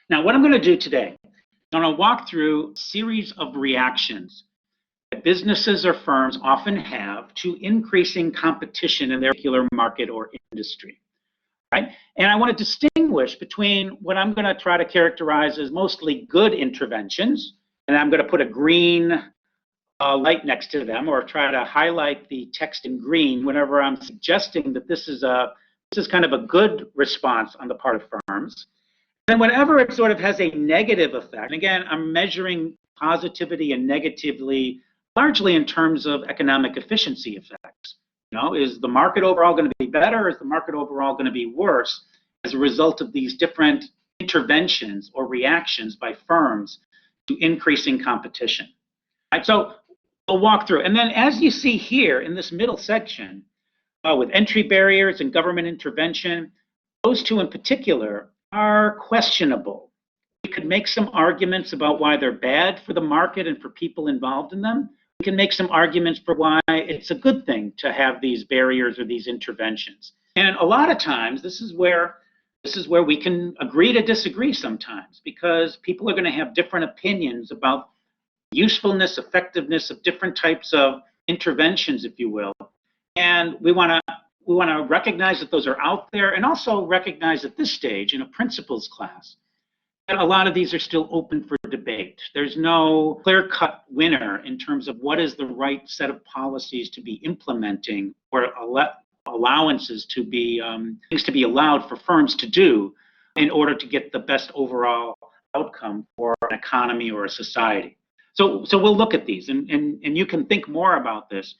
Now, what I'm going to do today, I'm going to walk through a series of reactions that businesses or firms often have to increasing competition in their particular market or industry. Right? And I want to distinguish between what I'm going to try to characterize as mostly good interventions, and I'm going to put a green light next to them, or try to highlight the text in green whenever I'm suggesting that this is kind of a good response on the part of firms. And whenever it sort of has a negative effect, and again, I'm measuring positivity and negatively largely in terms of economic efficiency effects. Is the market overall going to be better, or is the market overall going to be worse as a result of these different interventions or reactions by firms to increasing competition? Right, so we'll walk through. And then as you see here in this middle section, with entry barriers and government intervention, those two in particular are questionable. We could make some arguments about why they're bad for the market and for people involved in them. We can make some arguments for why it's a good thing to have these barriers or these interventions. And a lot of times, this is where we can agree to disagree sometimes, because people are going to have different opinions about usefulness, effectiveness of different types of interventions, if you will. And we want to recognize that those are out there, and also recognize at this stage in a principles class that a lot of these are still open for debate. There's no clear-cut winner in terms of what is the right set of policies to be implementing, or allowances to be things to be allowed for firms to do in order to get the best overall outcome for an economy or a society. So we'll look at these, and you can think more about this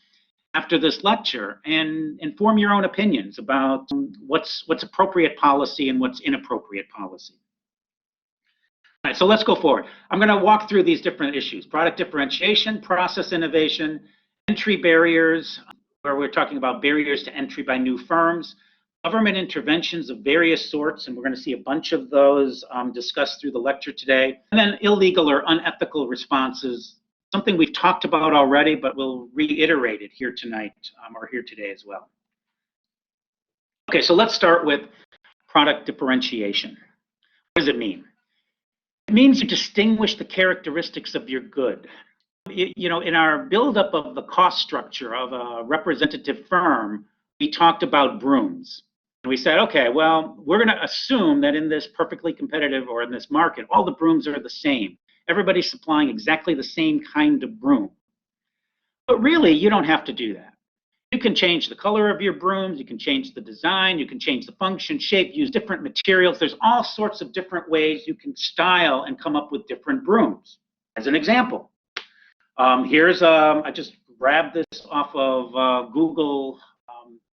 after this lecture and form your own opinions about what's appropriate policy and what's inappropriate policy. All right, so let's go forward. I'm going to walk through these different issues: product differentiation, process innovation, entry barriers, where we're talking about barriers to entry by new firms, government interventions of various sorts, and we're going to see a bunch of those discussed through the lecture today, and then illegal or unethical responses, something we've talked about already, but we'll reiterate it here tonight or here today as well. Okay, so let's start with product differentiation. What does it mean? It means you distinguish the characteristics of your good. In our buildup of the cost structure of a representative firm, we talked about brooms. And we said, okay, well, we're going to assume that in this perfectly competitive, or in this market, all the brooms are the same. Everybody's supplying exactly the same kind of broom. But really, you don't have to do that. You can change the color of your brooms, you can change the design, you can change the function, shape, use different materials. There's all sorts of different ways you can style and come up with different brooms. As an example, I just grabbed this off of Google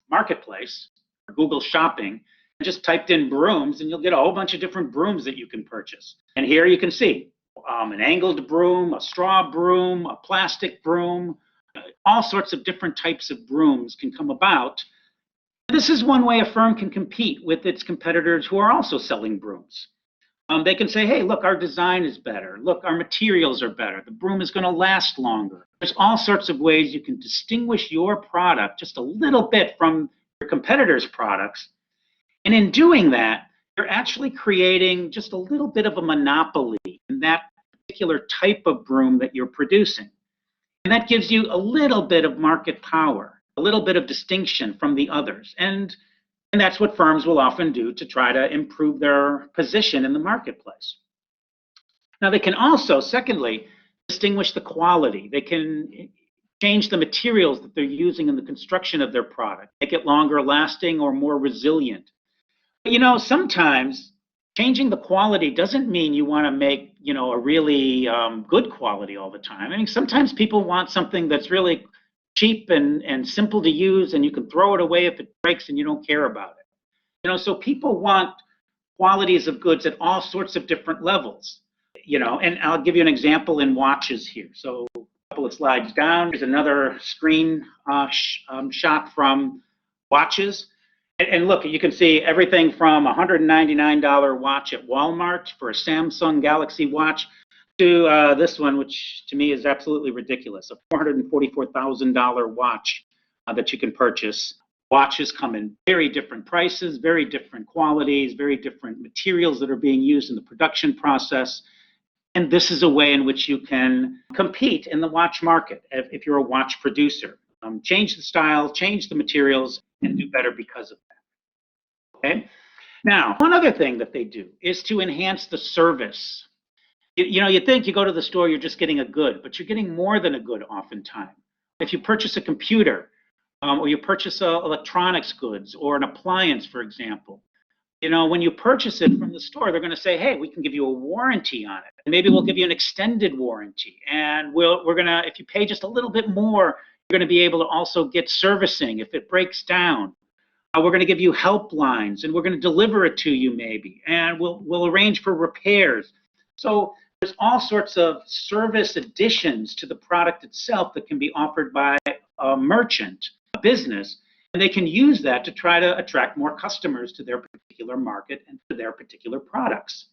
Marketplace, or Google Shopping, and just typed in brooms, and you'll get a whole bunch of different brooms that you can purchase. And here you can see an angled broom, a straw broom, a plastic broom, all sorts of different types of brooms can come about. This is one way a firm can compete with its competitors who are also selling brooms. They can say, hey, look, our design is better. Look, our materials are better. The broom is going to last longer. There's all sorts of ways you can distinguish your product just a little bit from your competitors' products. And in doing that, you're actually creating just a little bit of a monopoly in that particular type of broom that you're producing. And that gives you a little bit of market power, a little bit of distinction from the others. And that's what firms will often do to try to improve their position in the marketplace. Now, they can also, secondly, distinguish the quality. They can change the materials that they're using in the construction of their product, make it longer lasting or more resilient. But, sometimes changing the quality doesn't mean you want to make, a really good quality all the time. I mean, sometimes people want something that's really cheap and simple to use, and you can throw it away if it breaks and you don't care about it. So people want qualities of goods at all sorts of different levels, and I'll give you an example in watches here. So a couple of slides down, here's another screen shot from watches. And look, you can see everything from a $199 watch at Walmart for a Samsung Galaxy watch to this one, which to me is absolutely ridiculous, a $444,000 watch that you can purchase Watches come in very different prices, very different qualities, very different materials that are being used in the production process. And this is a way in which you can compete in the watch market if you're a watch producer. Change the style, change the materials, and do better because of that. Okay? Now, one other thing that they do is to enhance the service. You think you go to the store, you're just getting a good, but you're getting more than a good oftentimes. If you purchase a computer, or you purchase electronics goods or an appliance, for example, when you purchase it from the store, they're going to say, hey, we can give you a warranty on it. Maybe we'll give you an extended warranty. And we're going to, if you pay just a little bit more, you're going to be able to also get servicing if it breaks down. We're going to give you helplines, and we're going to deliver it to you maybe. And we'll arrange for repairs. So there's all sorts of service additions to the product itself that can be offered by a merchant, a business, and they can use that to try to attract more customers to their particular market and to their particular products.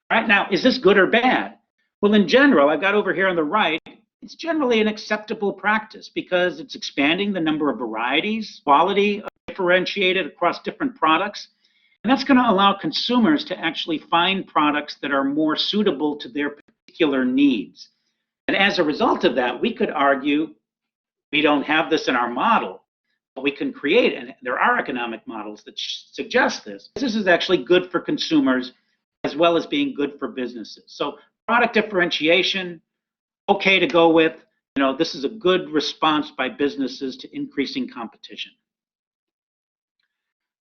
All right, now, is this good or bad? Well, in general, I've got over here on the right, it's generally an acceptable practice because it's expanding the number of varieties, quality differentiated across different products. And that's going to allow consumers to actually find products that are more suitable to their particular needs. And as a result of that, we could argue we don't have this in our model, but we can create, and there are economic models that suggest this. This is actually good for consumers as well as being good for businesses. So product differentiation, okay to go with. This is a good response by businesses to increasing competition.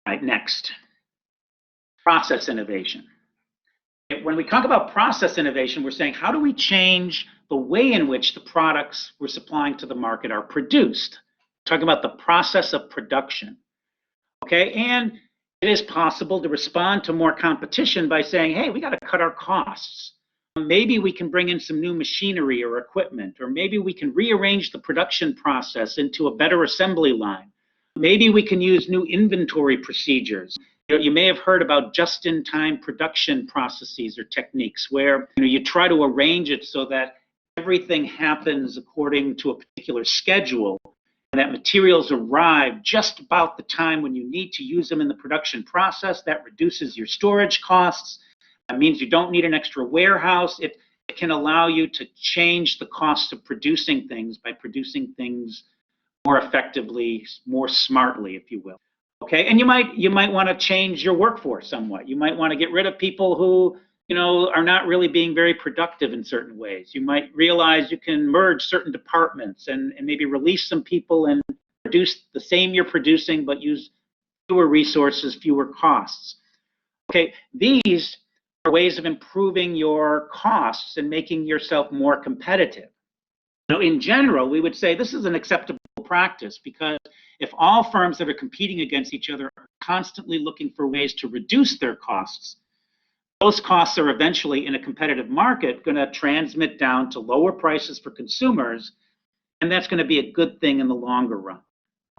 All right, next. Process innovation. When we talk about process innovation, we're saying, how do we change the way in which the products we're supplying to the market are produced? We're talking about the process of production. Okay, and it is possible to respond to more competition by saying, hey, we got to cut our costs. Maybe we can bring in some new machinery or equipment, or maybe we can rearrange the production process into a better assembly line. Maybe we can use new inventory procedures. You may have heard about just-in-time production processes or techniques where you try to arrange it so that everything happens according to a particular schedule and that materials arrive just about the time when you need to use them in the production process. That reduces your storage costs. That means you don't need an extra warehouse. It can allow you to change the cost of producing things by producing things more effectively, more smartly, if you will. Okay, and you might want to change your workforce somewhat. You might want to get rid of people who are not really being very productive in certain ways. You might realize you can merge certain departments and maybe release some people and produce the same you're producing, but use fewer resources, fewer costs. Okay, these are ways of improving your costs and making yourself more competitive. In general, we would say this is an acceptable practice because if all firms that are competing against each other are constantly looking for ways to reduce their costs, those costs are eventually in a competitive market going to transmit down to lower prices for consumers, and that's going to be a good thing in the longer run.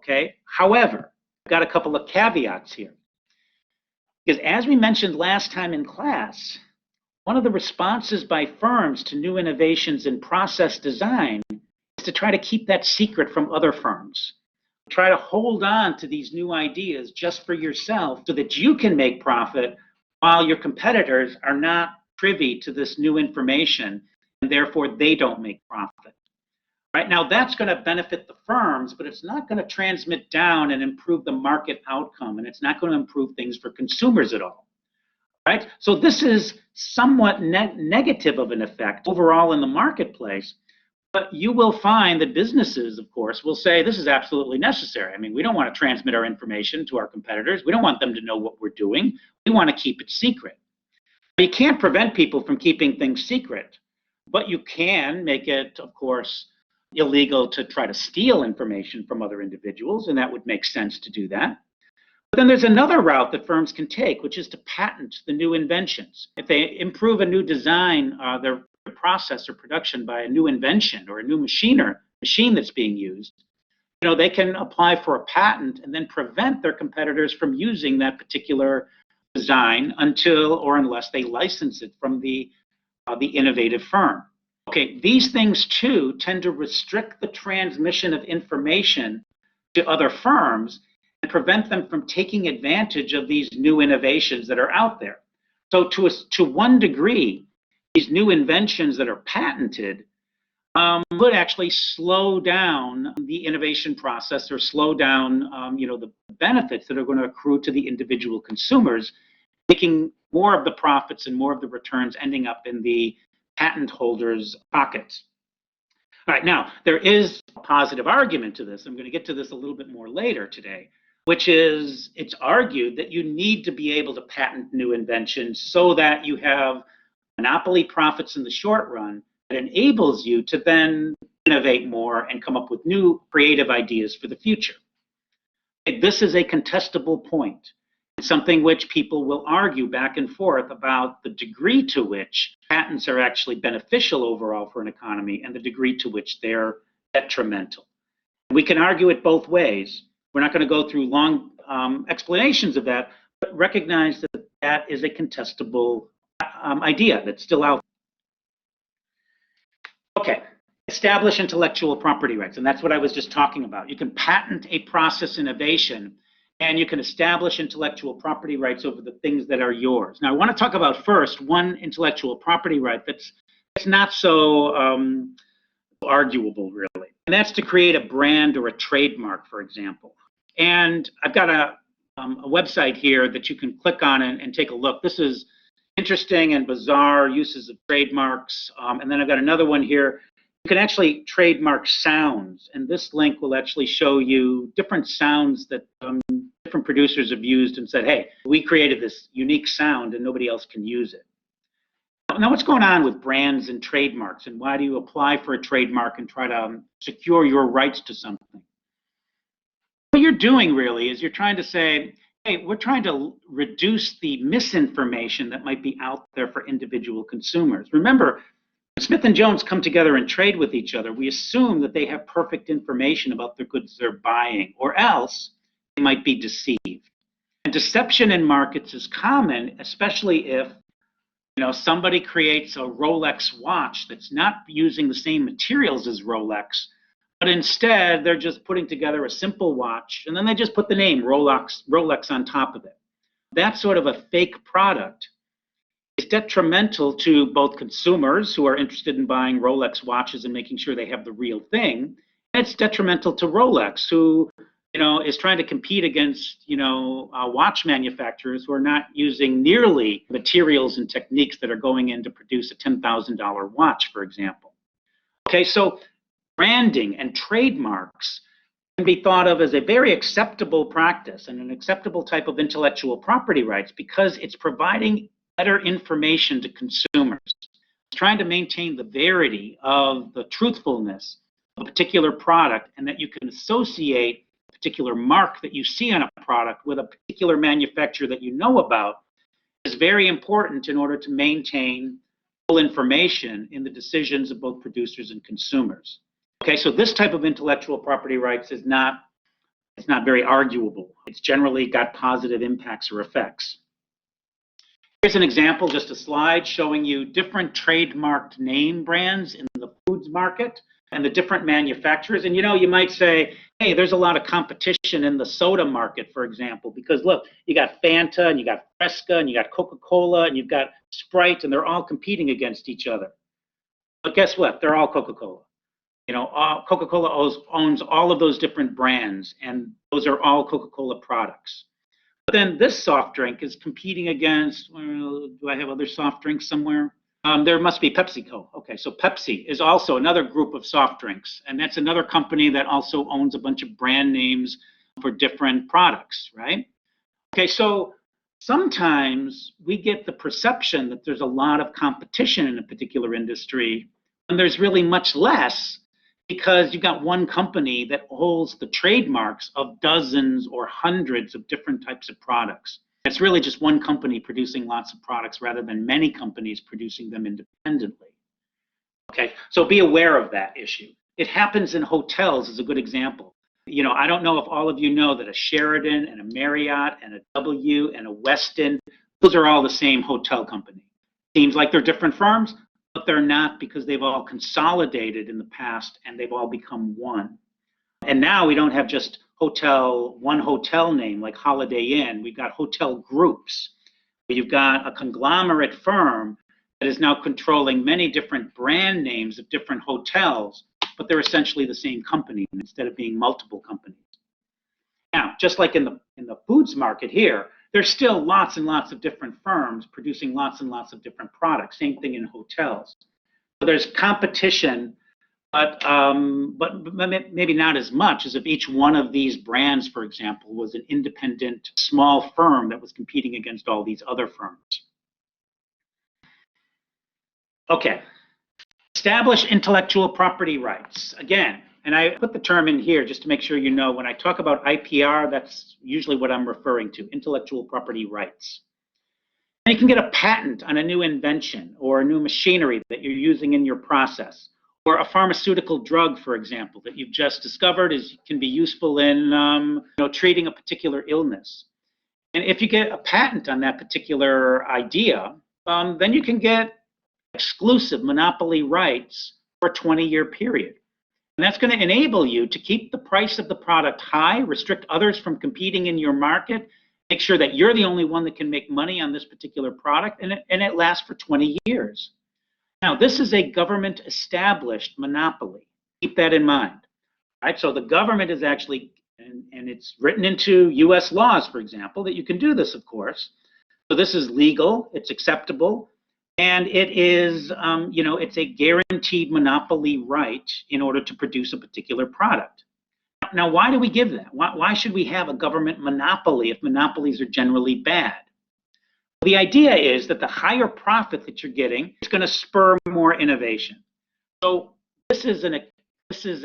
Okay. However, I've got a couple of caveats here. Because as we mentioned last time in class, one of the responses by firms to new innovations in process design is to try to keep that secret from other firms. Try to hold on to these new ideas just for yourself so that you can make profit while your competitors are not privy to this new information and therefore they don't make profit. Right now, that's going to benefit the firms, but it's not going to transmit down and improve the market outcome, and it's not going to improve things for consumers at all. Right? So this is somewhat negative of an effect overall in the marketplace, but you will find that businesses, of course, will say this is absolutely necessary. I mean, we don't want to transmit our information to our competitors. We don't want them to know what we're doing. We want to keep it secret. You can't prevent people from keeping things secret, but you can make it, of course, illegal to try to steal information from other individuals, and that would make sense to do that. But then there's another route that firms can take, which is to patent the new inventions. If they improve a new design, their process or production by a new invention or a new machine that's being used, they can apply for a patent and then prevent their competitors from using that particular design until or unless they license it from the innovative firm. Okay, these things too tend to restrict the transmission of information to other firms and prevent them from taking advantage of these new innovations that are out there. So to one degree, these new inventions that are patented would actually slow down the innovation process or slow down the benefits that are going to accrue to the individual consumers, making more of the profits and more of the returns ending up in the patent holders' pockets. All right, now there is a positive argument to this. I'm going to get to this a little bit more later today, which is it's argued that you need to be able to patent new inventions so that you have monopoly profits in the short run that enables you to then innovate more and come up with new creative ideas for the future. This is a contestable point, something which people will argue back and forth about the degree to which patents are actually beneficial overall for an economy and the degree to which they're detrimental. We can argue it both ways. We're not going to go through long explanations of that, but recognize that that is a contestable idea that's still out there. Okay, establish intellectual property rights, and that's what I was just talking about. You can patent a process innovation, and you can establish intellectual property rights over the things that are yours. Now, I want to talk about first one intellectual property right that's not so arguable, really, and that's to create a brand or a trademark, for example. And I've got a website here that you can click on and take a look. This is interesting and bizarre uses of trademarks. And then I've got another one here. You can actually trademark sounds, and this link will actually show you different sounds that different producers have used and said, hey, we created this unique sound and nobody else can use it. Now, what's going on with brands and trademarks, and why do you apply for a trademark and try to secure your rights to something? What you're doing really is you're trying to say, hey, we're trying to reduce the misinformation that might be out there for individual consumers. Remember, when Smith and Jones come together and trade with each other, we assume that they have perfect information about the goods they're buying, or else they might be deceived. And deception in markets is common, especially if somebody creates a Rolex watch that's not using the same materials as Rolex, but instead they're just putting together a simple watch, and then they just put the name Rolex on top of it. That sort of a fake product is detrimental to both consumers who are interested in buying Rolex watches and making sure they have the real thing, and it's detrimental to Rolex, who is trying to compete against watch manufacturers who are not using nearly materials and techniques that are going in to produce a $10,000 watch, for example. Okay, so branding and trademarks can be thought of as a very acceptable practice and an acceptable type of intellectual property rights because it's providing better information to consumers. It's trying to maintain the verity of the truthfulness of a particular product, and that you can associate a particular mark that you see on a product with a particular manufacturer that you know about is very important in order to maintain full information in the decisions of both producers and consumers. Okay, so this type of intellectual property rights is not very arguable. It's generally got positive impacts or effects. Here's an example, just a slide showing you different trademarked name brands in the foods market and the different manufacturers. And you might say, hey, there's a lot of competition in the soda market, for example, because look, you got Fanta and you got Fresca and you got Coca-Cola and you've got Sprite, and they're all competing against each other. But guess what? They're all Coca-Cola. Coca-Cola owns all of those different brands, and those are all Coca-Cola products. But then this soft drink is competing against, do I have other soft drinks somewhere? There must be PepsiCo. Okay, so Pepsi is also another group of soft drinks, and that's another company that also owns a bunch of brand names for different products, right? Okay, so sometimes we get the perception that there's a lot of competition in a particular industry, and there's really much less, because you've got one company that holds the trademarks of dozens or hundreds of different types of products. It's really just one company producing lots of products rather than many companies producing them independently. Okay, so be aware of that issue. It happens in hotels is a good example. I don't know if all of you know that a Sheraton and a Marriott and a W and a Westin, those are all the same hotel company. Seems like they're different firms, but they're not, because they've all consolidated in the past and they've all become one. And now we don't have just one hotel name like Holiday Inn. We've got hotel groups. You've got a conglomerate firm that is now controlling many different brand names of different hotels, but they're essentially the same company instead of being multiple companies. Now, just like in the foods market here, there's still lots and lots of different firms producing lots and lots of different products. Same thing in hotels. So there's competition, but maybe not as much as if each one of these brands, for example, was an independent small firm that was competing against all these other firms. Okay, establish intellectual property rights. Again, and I put the term in here just to make sure you know when I talk about IPR, that's usually what I'm referring to, intellectual property rights. And you can get a patent on a new invention or a new machinery that you're using in your process, or a pharmaceutical drug, for example, that you've just discovered can be useful in treating a particular illness. And if you get a patent on that particular idea, then you can get exclusive monopoly rights for a 20-year period. And that's going to enable you to keep the price of the product high, restrict others from competing in your market, make sure that you're the only one that can make money on this particular product, and it lasts for 20 years. Now, this is a government-established monopoly. Keep that in mind. Right? So the government is actually, and it's written into US laws, for example, that you can do this, of course. So this is legal, it's acceptable, and it is, it's a guaranteed monopoly right in order to produce a particular product. Now, why do we give that? Why should we have a government monopoly if monopolies are generally bad? The idea is that the higher profit that you're getting is going to spur more innovation. So this is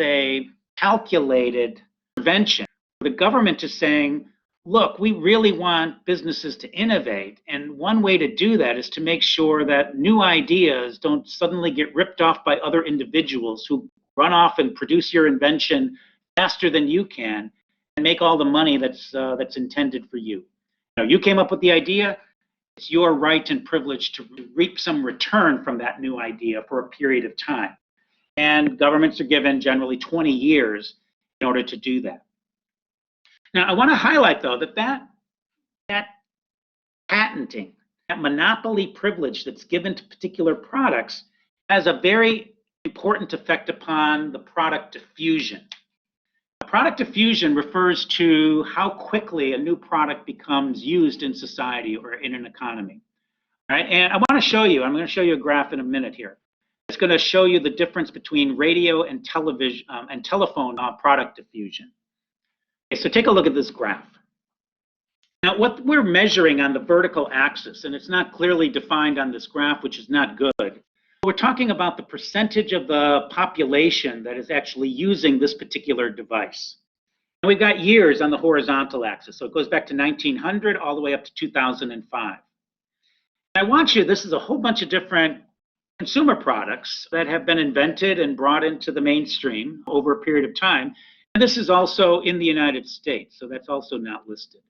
a calculated intervention. The government is saying, look, we really want businesses to innovate, and one way to do that is to make sure that new ideas don't suddenly get ripped off by other individuals who run off and produce your invention faster than you can and make all the money that's intended for you. You came up with the idea. It's your right and privilege to reap some return from that new idea for a period of time. And governments are given generally 20 years in order to do that. Now, I want to highlight, though, that patenting, that monopoly privilege that's given to particular products has a very important effect upon the product diffusion. Product diffusion refers to how quickly a new product becomes used in society or in an economy. All right? And I want to show you, I'm going to show you a graph in a minute here. It's going to show you the difference between radio and television and telephone product diffusion. Okay, so take a look at this graph. Now, what we're measuring on the vertical axis, and it's not clearly defined on this graph, which is not good, we're talking about the percentage of the population that is actually using this particular device. And we've got years on the horizontal axis, so it goes back to 1900 all the way up to 2005. And this is a whole bunch of different consumer products that have been invented and brought into the mainstream over a period of time. And this is also in the United States, so that's also not listed.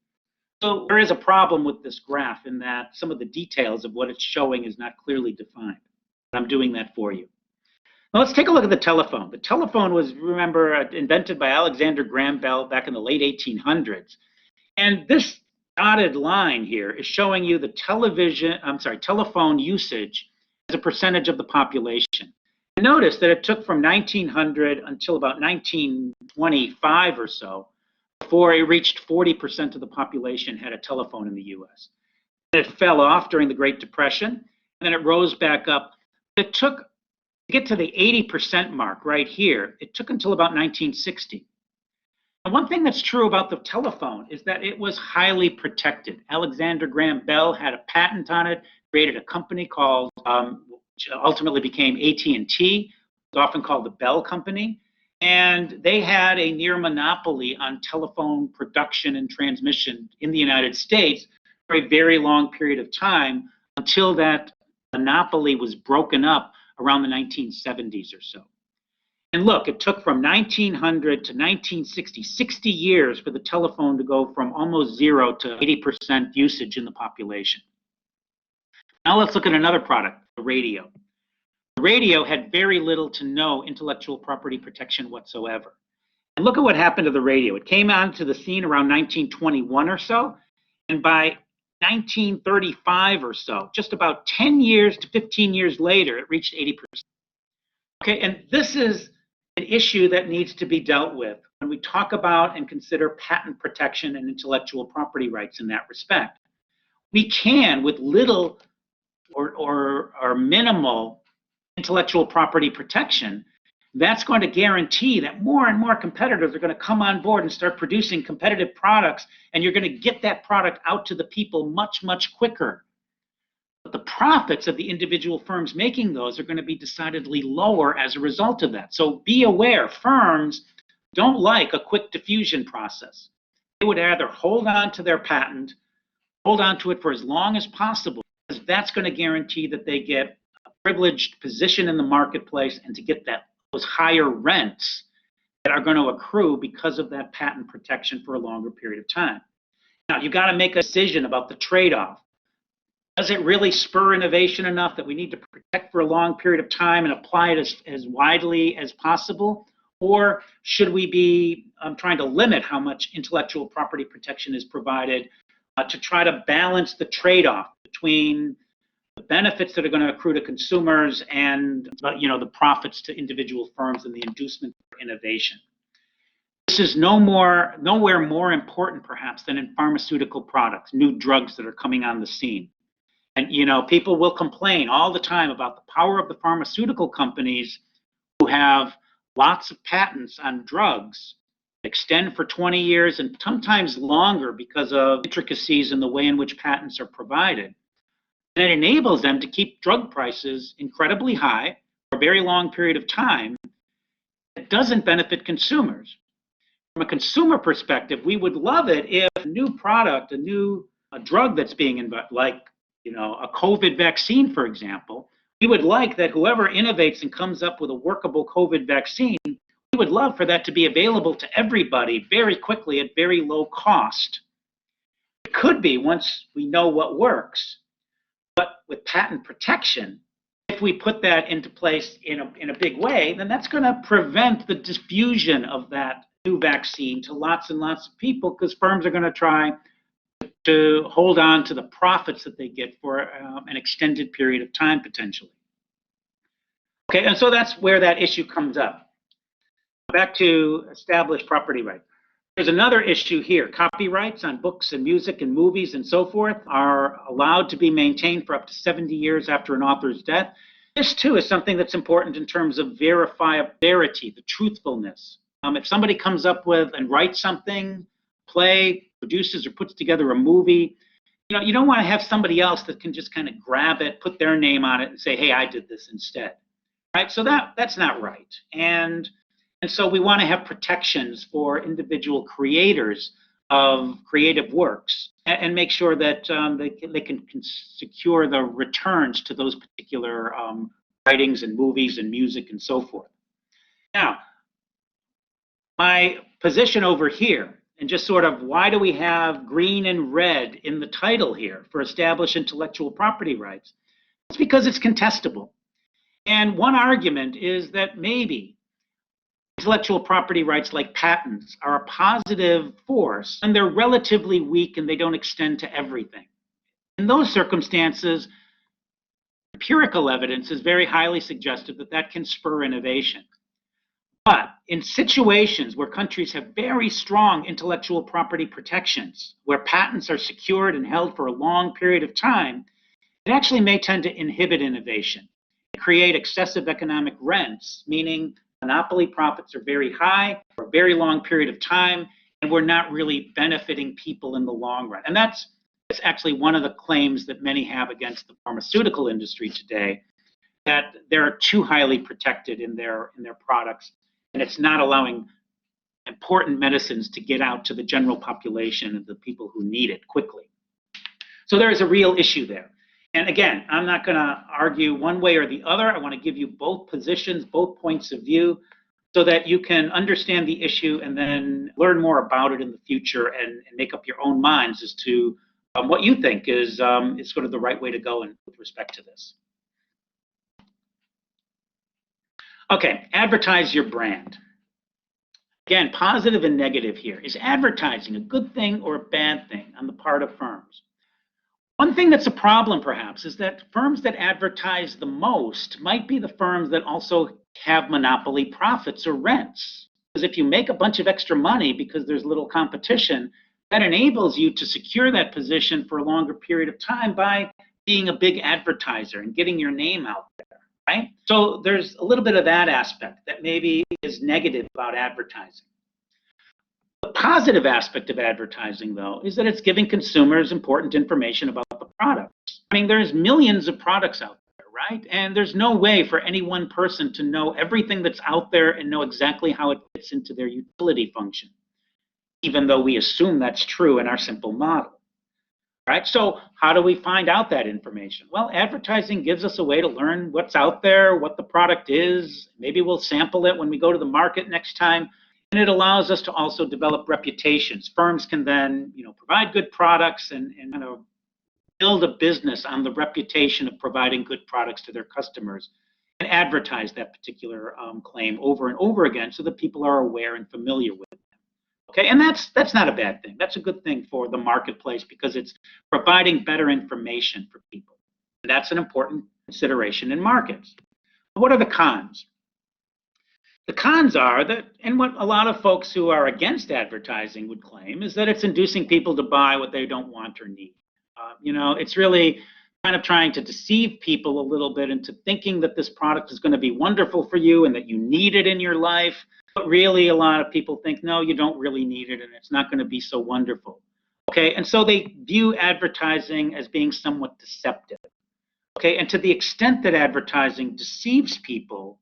So there is a problem with this graph in that some of the details of what it's showing is not clearly defined. I'm doing that for you. Now let's take a look at the telephone. The telephone was, remember, invented by Alexander Graham Bell back in the late 1800s. And this dotted line here is showing you the telephone usage as a percentage of the population. And notice that it took from 1900 until about 1925 or so before it reached 40% of the population had a telephone in the US. And it fell off during the Great Depression, and then it rose back up. It took, to get to the 80% mark right here, it took until about 1960. And one thing that's true about the telephone is that it was highly protected. Alexander Graham Bell had a patent on it, created a company called, which ultimately became AT&T, often called the Bell Company. And they had a near monopoly on telephone production and transmission in the United States for a very long period of time until that monopoly was broken up around the 1970s or so. And look, it took from 1900 to 1960, 60 years for the telephone to go from almost zero to 80% usage in the population. Now let's look at another product, the radio. The radio had very little to no intellectual property protection whatsoever. And look at what happened to the radio. It came onto the scene around 1921 or so, and by 1935 or so, just about 10 years to 15 years later, it reached 80%. Okay, and this is an issue that needs to be dealt with when we talk about and consider patent protection and intellectual property rights in that respect. We can, with little or minimal intellectual property protection, that's going to guarantee that more and more competitors are going to come on board and start producing competitive products, and you're going to get that product out to the people much, much quicker. But the profits of the individual firms making those are going to be decidedly lower as a result of that. So be aware, firms don't like a quick diffusion process. They would rather hold on to their patent, hold on to it for as long as possible, because that's going to guarantee that they get a privileged position in the marketplace and to get those higher rents that are going to accrue because of that patent protection for a longer period of time. Now, you've got to make a decision about the trade-off. Does it really spur innovation enough that we need to protect for a long period of time and apply it as widely as possible? Or should we be trying to limit how much intellectual property protection is provided to try to balance the trade-off between the benefits that are going to accrue to consumers and the profits to individual firms and the inducement for innovation? This is nowhere more important, perhaps, than in pharmaceutical products, new drugs that are coming on the scene. And people will complain all the time about the power of the pharmaceutical companies who have lots of patents on drugs that extend for 20 years and sometimes longer because of intricacies in the way in which patents are provided. And it enables them to keep drug prices incredibly high for a very long period of time. It doesn't benefit consumers. From a consumer perspective, we would love it if a new product, a drug that's being invented, like a COVID vaccine, for example, we would like that whoever innovates and comes up with a workable COVID vaccine, we would love for that to be available to everybody very quickly at very low cost. It could be once we know what works, but with patent protection, if we put that into place in a big way, then that's going to prevent the diffusion of that new vaccine to lots and lots of people, because firms are going to try to hold on to the profits that they get for an extended period of time, potentially. Okay, and so that's where that issue comes up. Back to established property rights. There's another issue here. Copyrights on books and music and movies and so forth are allowed to be maintained for up to 70 years after an author's death. This, too, is something that's important in terms of verifiability, the truthfulness. If somebody comes up with and writes something, play, produces or puts together a movie, you don't want to have somebody else that can just kind of grab it, put their name on it, and say, hey, I did this instead. Right? So that's not right. And so we want to have protections for individual creators of creative works and make sure that they can secure the returns to those particular writings and movies and music and so forth. Now, my position over here, and just sort of why do we have green and red in the title here for established intellectual property rights? It's because it's contestable. And one argument is that maybe intellectual property rights like patents are a positive force and they're relatively weak and they don't extend to everything. In those circumstances, empirical evidence is very highly suggestive that that can spur innovation. But in situations where countries have very strong intellectual property protections, where patents are secured and held for a long period of time, it actually may tend to inhibit innovation, create excessive economic rents, meaning monopoly profits are very high for a very long period of time, and we're not really benefiting people in the long run. And that's actually one of the claims that many have against the pharmaceutical industry today, that they're too highly protected in their products, and it's not allowing important medicines to get out to the general population and the people who need it quickly. So there is a real issue there. And again, I'm not going to argue one way or the other. I want to give you both positions, both points of view, so that you can understand the issue and then learn more about it in the future and make up your own minds as to what you think is sort of the right way to go with respect to this. Okay, advertise your brand. Again, positive and negative here. Is advertising a good thing or a bad thing on the part of firms? One thing that's a problem, perhaps, is that firms that advertise the most might be the firms that also have monopoly profits or rents. Because if you make a bunch of extra money because there's little competition, that enables you to secure that position for a longer period of time by being a big advertiser and getting your name out there, right? So there's a little bit of that aspect that maybe is negative about advertising. The positive aspect of advertising, though, is that it's giving consumers important information about the products. I mean, there's millions of products out there, right? And there's no way for any one person to know everything that's out there and know exactly how it fits into their utility function, even though we assume that's true in our simple model. Right? So how do we find out that information? Well, advertising gives us a way to learn what's out there, what the product is. Maybe we'll sample it when we go to the market next time. And it allows us to also develop reputations. Firms can then, provide good products and kind of build a business on the reputation of providing good products to their customers and advertise that particular claim over and over again so that people are aware and familiar with it. Okay, and that's not a bad thing. That's a good thing for the marketplace because it's providing better information for people. And that's an important consideration in markets. What are the cons? The cons are that, and what a lot of folks who are against advertising would claim, is that it's inducing people to buy what they don't want or need. It's really kind of trying to deceive people a little bit into thinking that this product is going to be wonderful for you and that you need it in your life. But really, a lot of people think, no, you don't really need it and it's not going to be so wonderful. Okay, and so they view advertising as being somewhat deceptive. Okay, and to the extent that advertising deceives people,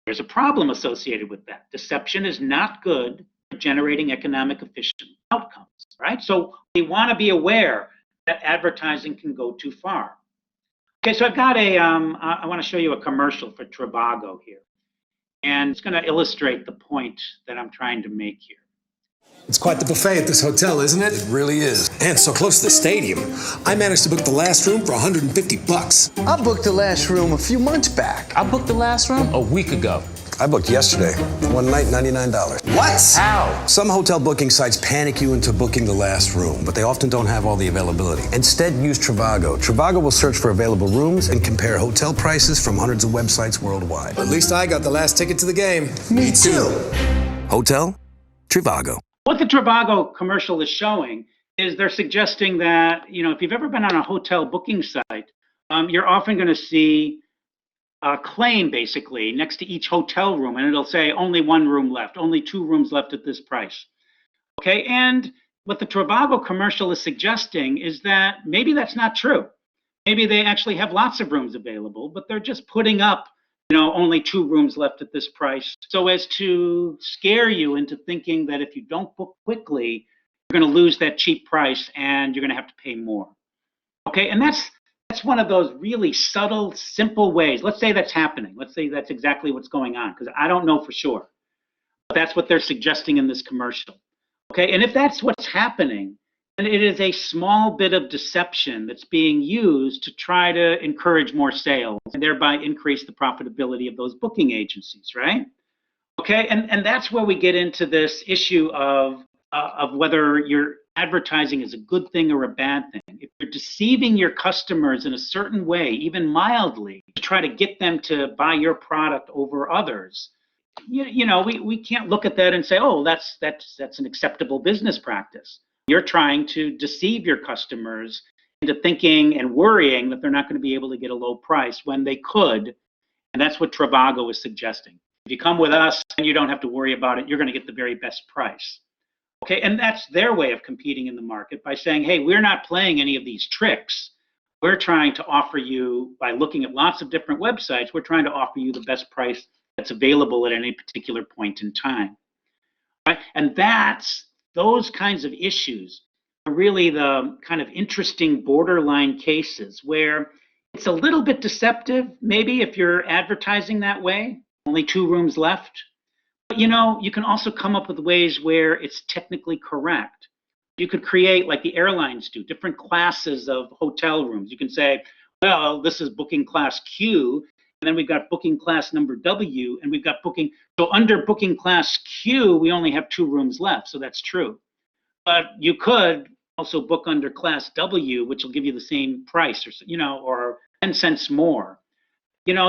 there's a problem associated with that. Deception is not good for generating economic efficient outcomes, right? So we want to be aware that advertising can go too far. Okay, so I've got I want to show you a commercial for Trivago here. And it's going to illustrate the point that I'm trying to make here. It's quite the buffet at this hotel, isn't it? It really is. And so close to the stadium. I managed to book the last room for $150. I booked the last room a few months back. I booked the last room a week ago. I booked yesterday. One night, $99. What? How? Some hotel booking sites panic you into booking the last room, but they often don't have all the availability. Instead, use Trivago. Trivago will search for available rooms and compare hotel prices from hundreds of websites worldwide. At least I got the last ticket to the game. Me too. Hotel? Trivago. What the Trivago commercial is showing is they're suggesting that, if you've ever been on a hotel booking site, you're often going to see a claim basically next to each hotel room, and it'll say only one room left, only 2 rooms left at this price. Okay, and what the Trivago commercial is suggesting is that maybe that's not true. Maybe they actually have lots of rooms available, but they're just putting up, only 2 rooms left at this price, so as to scare you into thinking that if you don't book quickly, you're going to lose that cheap price and you're going to have to pay more. Okay, and that's one of those really subtle, simple ways. Let's say that's happening. Let's say that's exactly what's going on, because I don't know for sure. But that's what they're suggesting in this commercial. Okay, and if that's what's happening, then it is a small bit of deception that's being used to try to encourage more sales and thereby increase the profitability of those booking agencies, right? Okay, and that's where we get into this issue of whether your advertising is a good thing or a bad thing. If you're deceiving your customers in a certain way, even mildly, to try to get them to buy your product over others, we can't look at that and say, oh, that's an acceptable business practice. You're trying to deceive your customers into thinking and worrying that they're not going to be able to get a low price when they could, and that's what Trivago is suggesting. If you come with us and you don't have to worry about it, you're going to get the very best price. Okay, and that's their way of competing in the market by saying, hey, we're not playing any of these tricks. We're trying to offer you, by looking at lots of different websites, we're trying to offer you the best price that's available at any particular point in time. Right? And those kinds of issues are really the kind of interesting borderline cases where it's a little bit deceptive, maybe if you're advertising that way, only 2 rooms left. But you can also come up with ways where it's technically correct. You could create, like the airlines do, different classes of hotel rooms. You can say, well, this is booking class Q, And then we've got booking class number W, and we've got booking. So under booking class Q, we only have 2 rooms left. So that's true. But you could also book under class W, which will give you the same price, or or 10 cents more.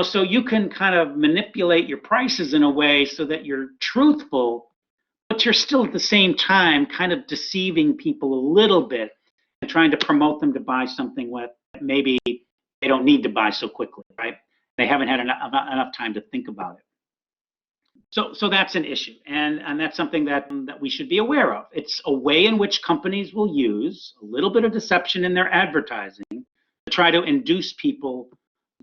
So you can kind of manipulate your prices in a way so that you're truthful, but you're still at the same time kind of deceiving people a little bit and trying to promote them to buy something what maybe they don't need to buy so quickly, right? They haven't had enough time to think about it. So that's an issue, and that's something that we should be aware of. It's a way in which companies will use a little bit of deception in their advertising to try to induce people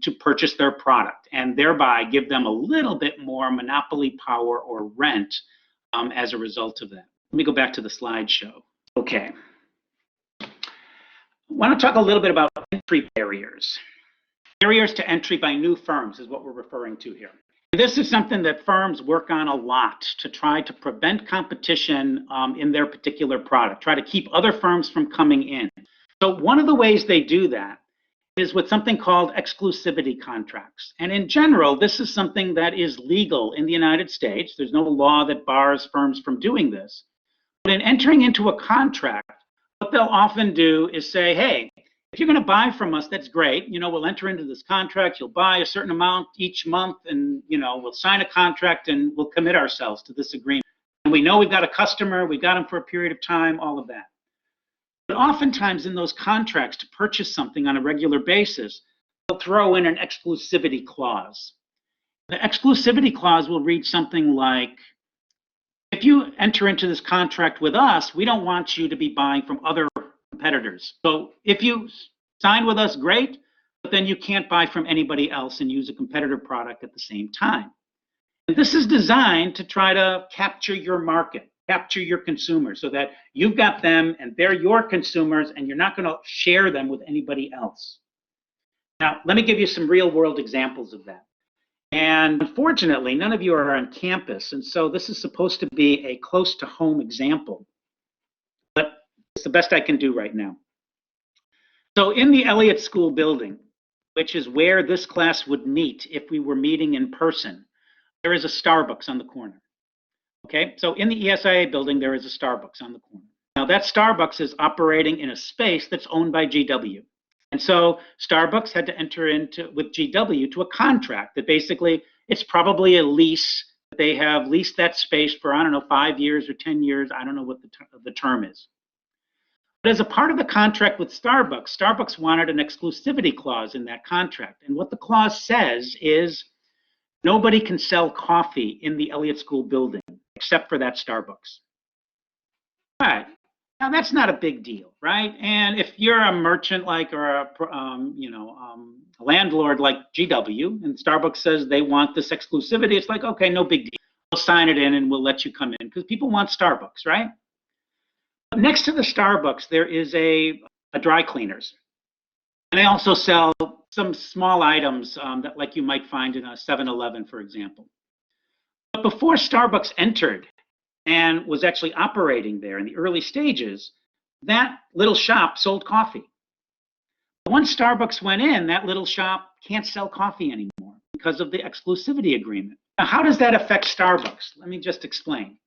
to purchase their product and thereby give them a little bit more monopoly power or rent as a result of that. Let me go back to the slideshow. Okay. I want to talk a little bit about entry barriers. Barriers to entry by new firms is what we're referring to here. This is something that firms work on a lot to try to prevent competition in their particular product, try to keep other firms from coming in. So one of the ways they do that is with something called exclusivity contracts. And in general, this is something that is legal in the United States. There's no law that bars firms from doing this. But in entering into a contract, what they'll often do is say, hey, if you're going to buy from us, that's great. We'll enter into this contract. You'll buy a certain amount each month, and we'll sign a contract and we'll commit ourselves to this agreement. And we know we've got a customer, we've got them for a period of time, all of that. But oftentimes in those contracts to purchase something on a regular basis, they'll throw in an exclusivity clause. The exclusivity clause will read something like, if you enter into this contract with us, we don't want you to be buying from other competitors. So if you sign with us, great, but then you can't buy from anybody else and use a competitor product at the same time. And this is designed to try to capture your market, capture your consumers, so that you've got them and they're your consumers and you're not going to share them with anybody else. Now, let me give you some real world examples of that. And unfortunately, none of you are on campus, and so this is supposed to be a close to home example. But it's the best I can do right now. So in the Elliott School building, which is where this class would meet if we were meeting in person, there is a Starbucks on the corner. Okay, so in the ESIA building, there is a Starbucks on the corner. Now that Starbucks is operating in a space that's owned by GW. And so Starbucks had to enter into with GW to a contract that basically, it's probably a lease. They have leased that space for, I don't know, 5 years or 10 years. I don't know what the term is. But as a part of the contract with Starbucks, Starbucks wanted an exclusivity clause in that contract. And what the clause says is nobody can sell coffee in the Elliott School building except for that Starbucks. All right. Now that's not a big deal, right? And if you're a merchant like or a landlord like GW, and Starbucks says they want this exclusivity, it's like, okay, no big deal. We'll sign it in and we'll let you come in because people want Starbucks, right? But next to the Starbucks, there is a dry cleaners, and they also sell some small items that like you might find in a 7-Eleven, for example. But before Starbucks entered and was actually operating there in the early stages, that little shop sold coffee. But once Starbucks went in, that little shop can't sell coffee anymore because of the exclusivity agreement. Now, how does that affect Starbucks? Let me just explain.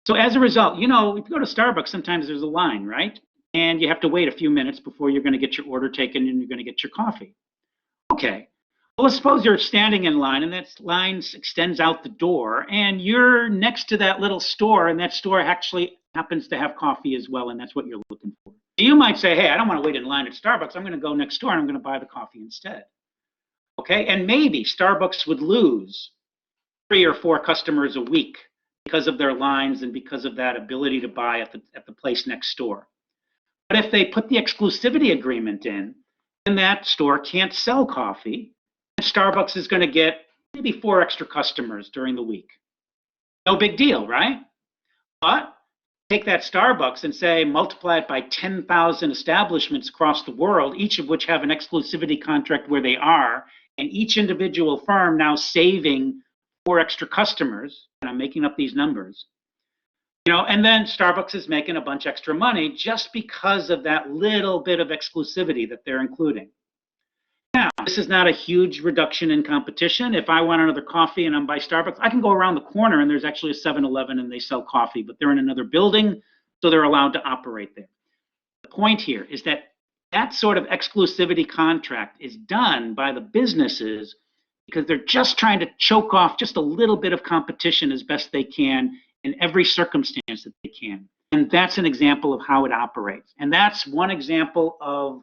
So as a result, if you go to Starbucks, sometimes there's a line, right? And you have to wait a few minutes before you're going to get your order taken and you're going to get your coffee. Okay. Well, let's suppose you're standing in line and that line extends out the door and you're next to that little store and that store actually happens to have coffee as well, and that's what you're looking for. You might say, hey, I don't want to wait in line at Starbucks. I'm going to go next door and I'm going to buy the coffee instead. Okay, and maybe Starbucks would lose 3 or 4 customers a week because of their lines and because of that ability to buy at the place next door. But if they put the exclusivity agreement in, then that store can't sell coffee. Starbucks is going to get maybe 4 extra customers during the week. No big deal, right? But take that Starbucks and say multiply it by 10,000 establishments across the world, each of which have an exclusivity contract where they are, and each individual firm now saving 4 extra customers, and I'm making up these numbers, and then Starbucks is making a bunch extra money just because of that little bit of exclusivity that they're including. Now, This is not a huge reduction in competition. If I want another coffee and I'm by Starbucks, I can go around the corner and there's actually a 7-Eleven and they sell coffee, but they're in another building, so they're allowed to operate there. The point here is that that sort of exclusivity contract is done by the businesses because they're just trying to choke off just a little bit of competition as best they can in every circumstance that they can. And that's an example of how it operates. And that's one example of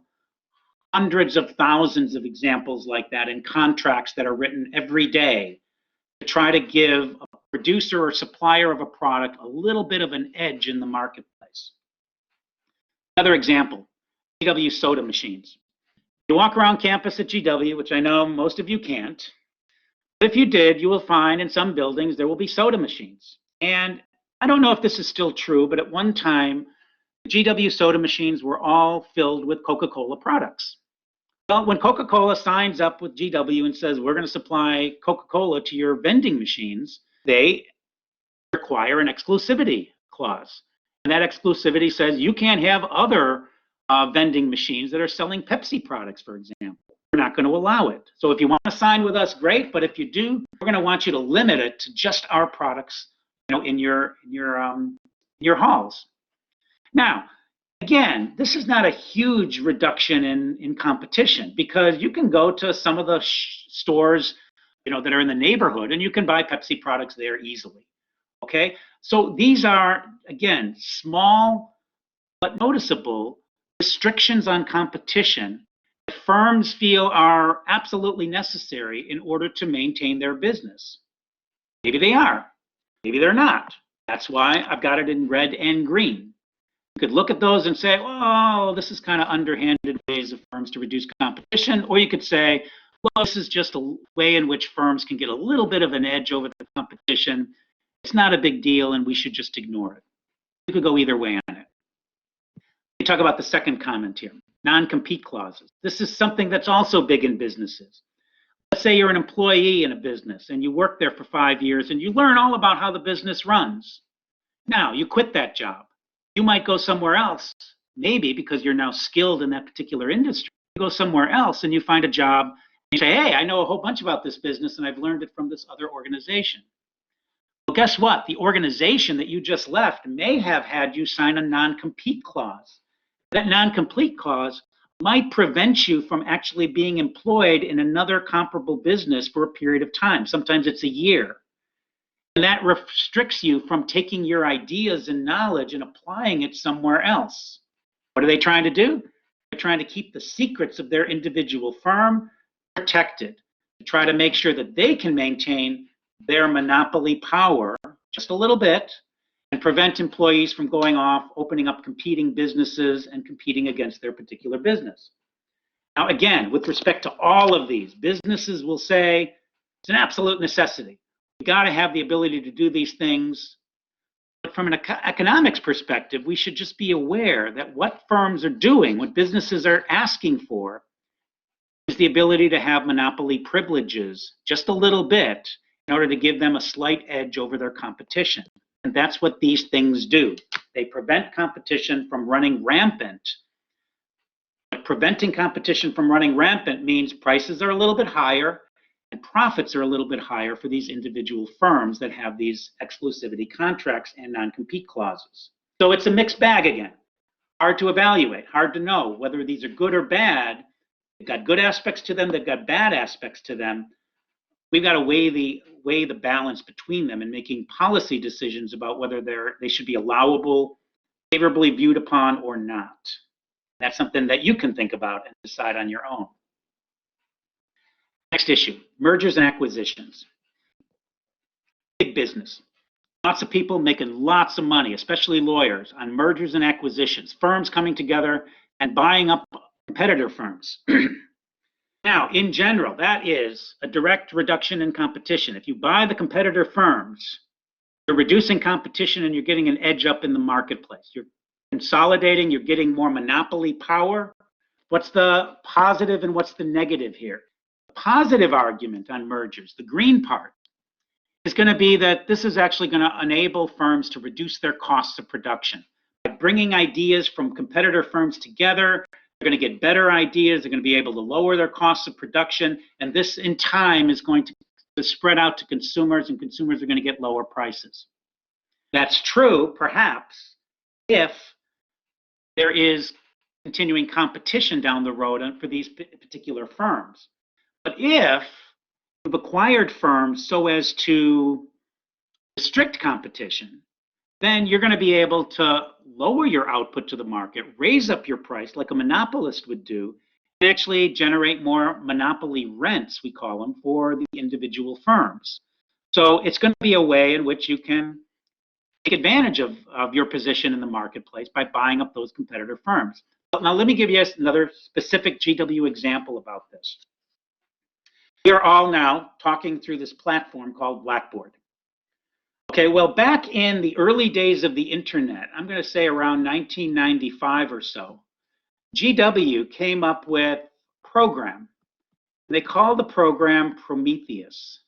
hundreds of thousands of examples like that in contracts that are written every day to try to give a producer or supplier of a product a little bit of an edge in the marketplace. Another example, GW soda machines. You walk around campus at GW, which I know most of you can't, but if you did, you will find in some buildings there will be soda machines. And I don't know if this is still true, but at one time, GW soda machines were all filled with Coca-Cola products. Well, when Coca-Cola signs up with GW and says, we're going to supply Coca-Cola to your vending machines, they require an exclusivity clause. And that exclusivity says you can't have other vending machines that are selling Pepsi products, for example. We're not going to allow it. So if you want to sign with us, great. But if you do, we're going to want you to limit it to just our products, in your halls. Now, again, this is not a huge reduction in competition because you can go to some of the stores, that are in the neighborhood and you can buy Pepsi products there easily. Okay, so these are, again, small but noticeable restrictions on competition that firms feel are absolutely necessary in order to maintain their business. Maybe they are, maybe they're not. That's why I've got it in red and green. You could look at those and say, oh, this is kind of underhanded ways of firms to reduce competition. Or you could say, well, this is just a way in which firms can get a little bit of an edge over the competition. It's not a big deal and we should just ignore it. You could go either way on it. We talk about the second comment here, non-compete clauses. This is something that's also big in businesses. Let's say you're an employee in a business and you work there for 5 years and you learn all about how the business runs. Now, you quit that job. You might go somewhere else, maybe because you're now skilled in that particular industry. You go somewhere else and you find a job and you say, hey, I know a whole bunch about this business and I've learned it from this other organization. Well, guess what? The organization that you just left may have had you sign a non-compete clause. That non-compete clause might prevent you from actually being employed in another comparable business for a period of time. Sometimes it's a year. And that restricts you from taking your ideas and knowledge and applying it somewhere else. What are they trying to do? They're trying to keep the secrets of their individual firm protected, to try to make sure that they can maintain their monopoly power just a little bit and prevent employees from going off, opening up competing businesses and competing against their particular business. Now, again, with respect to all of these, businesses will say it's an absolute necessity. We've got to have the ability to do these things. But from an economics perspective, we should just be aware that what firms are doing, what businesses are asking for, is the ability to have monopoly privileges just a little bit in order to give them a slight edge over their competition. And that's what these things do. They prevent competition from running rampant. But preventing competition from running rampant means prices are a little bit higher and profits are a little bit higher for these individual firms that have these exclusivity contracts and non-compete clauses. So it's a mixed bag again. Hard to evaluate, hard to know whether these are good or bad. They've got good aspects to them, they've got bad aspects to them. We've got to weigh the balance between them and making policy decisions about whether they should be allowable, favorably viewed upon, or not. That's something that you can think about and decide on your own. Next issue, mergers and acquisitions. Big business. Lots of people making lots of money, especially lawyers, on mergers and acquisitions, firms coming together and buying up competitor firms. Now, in general, that is a direct reduction in competition. If you buy the competitor firms, you're reducing competition and you're getting an edge up in the marketplace. You're consolidating, you're getting more monopoly power. What's the positive and what's the negative here? The positive argument on mergers, the green part, is going to be that this is actually going to enable firms to reduce their costs of production. By bringing ideas from competitor firms together, They're going to get better ideas. They're going to be able to lower their costs of production. And this in time is going to spread out to consumers, and consumers are going to get lower prices. That's true, perhaps, if there is continuing competition down the road for these particular firms. But if you've acquired firms so as to restrict competition, then you're going to be able to lower your output to the market, raise up your price like a monopolist would do, and actually generate more monopoly rents, we call them, for the individual firms. So it's going to be a way in which you can take advantage of your position in the marketplace by buying up those competitor firms. Now, let me give you another specific GW example about this. We are all now talking through this platform called Blackboard. Okay, well, back in the early days of the internet, I'm going to say around 1995 or so, GW came up with a program. They called the program Prometheus.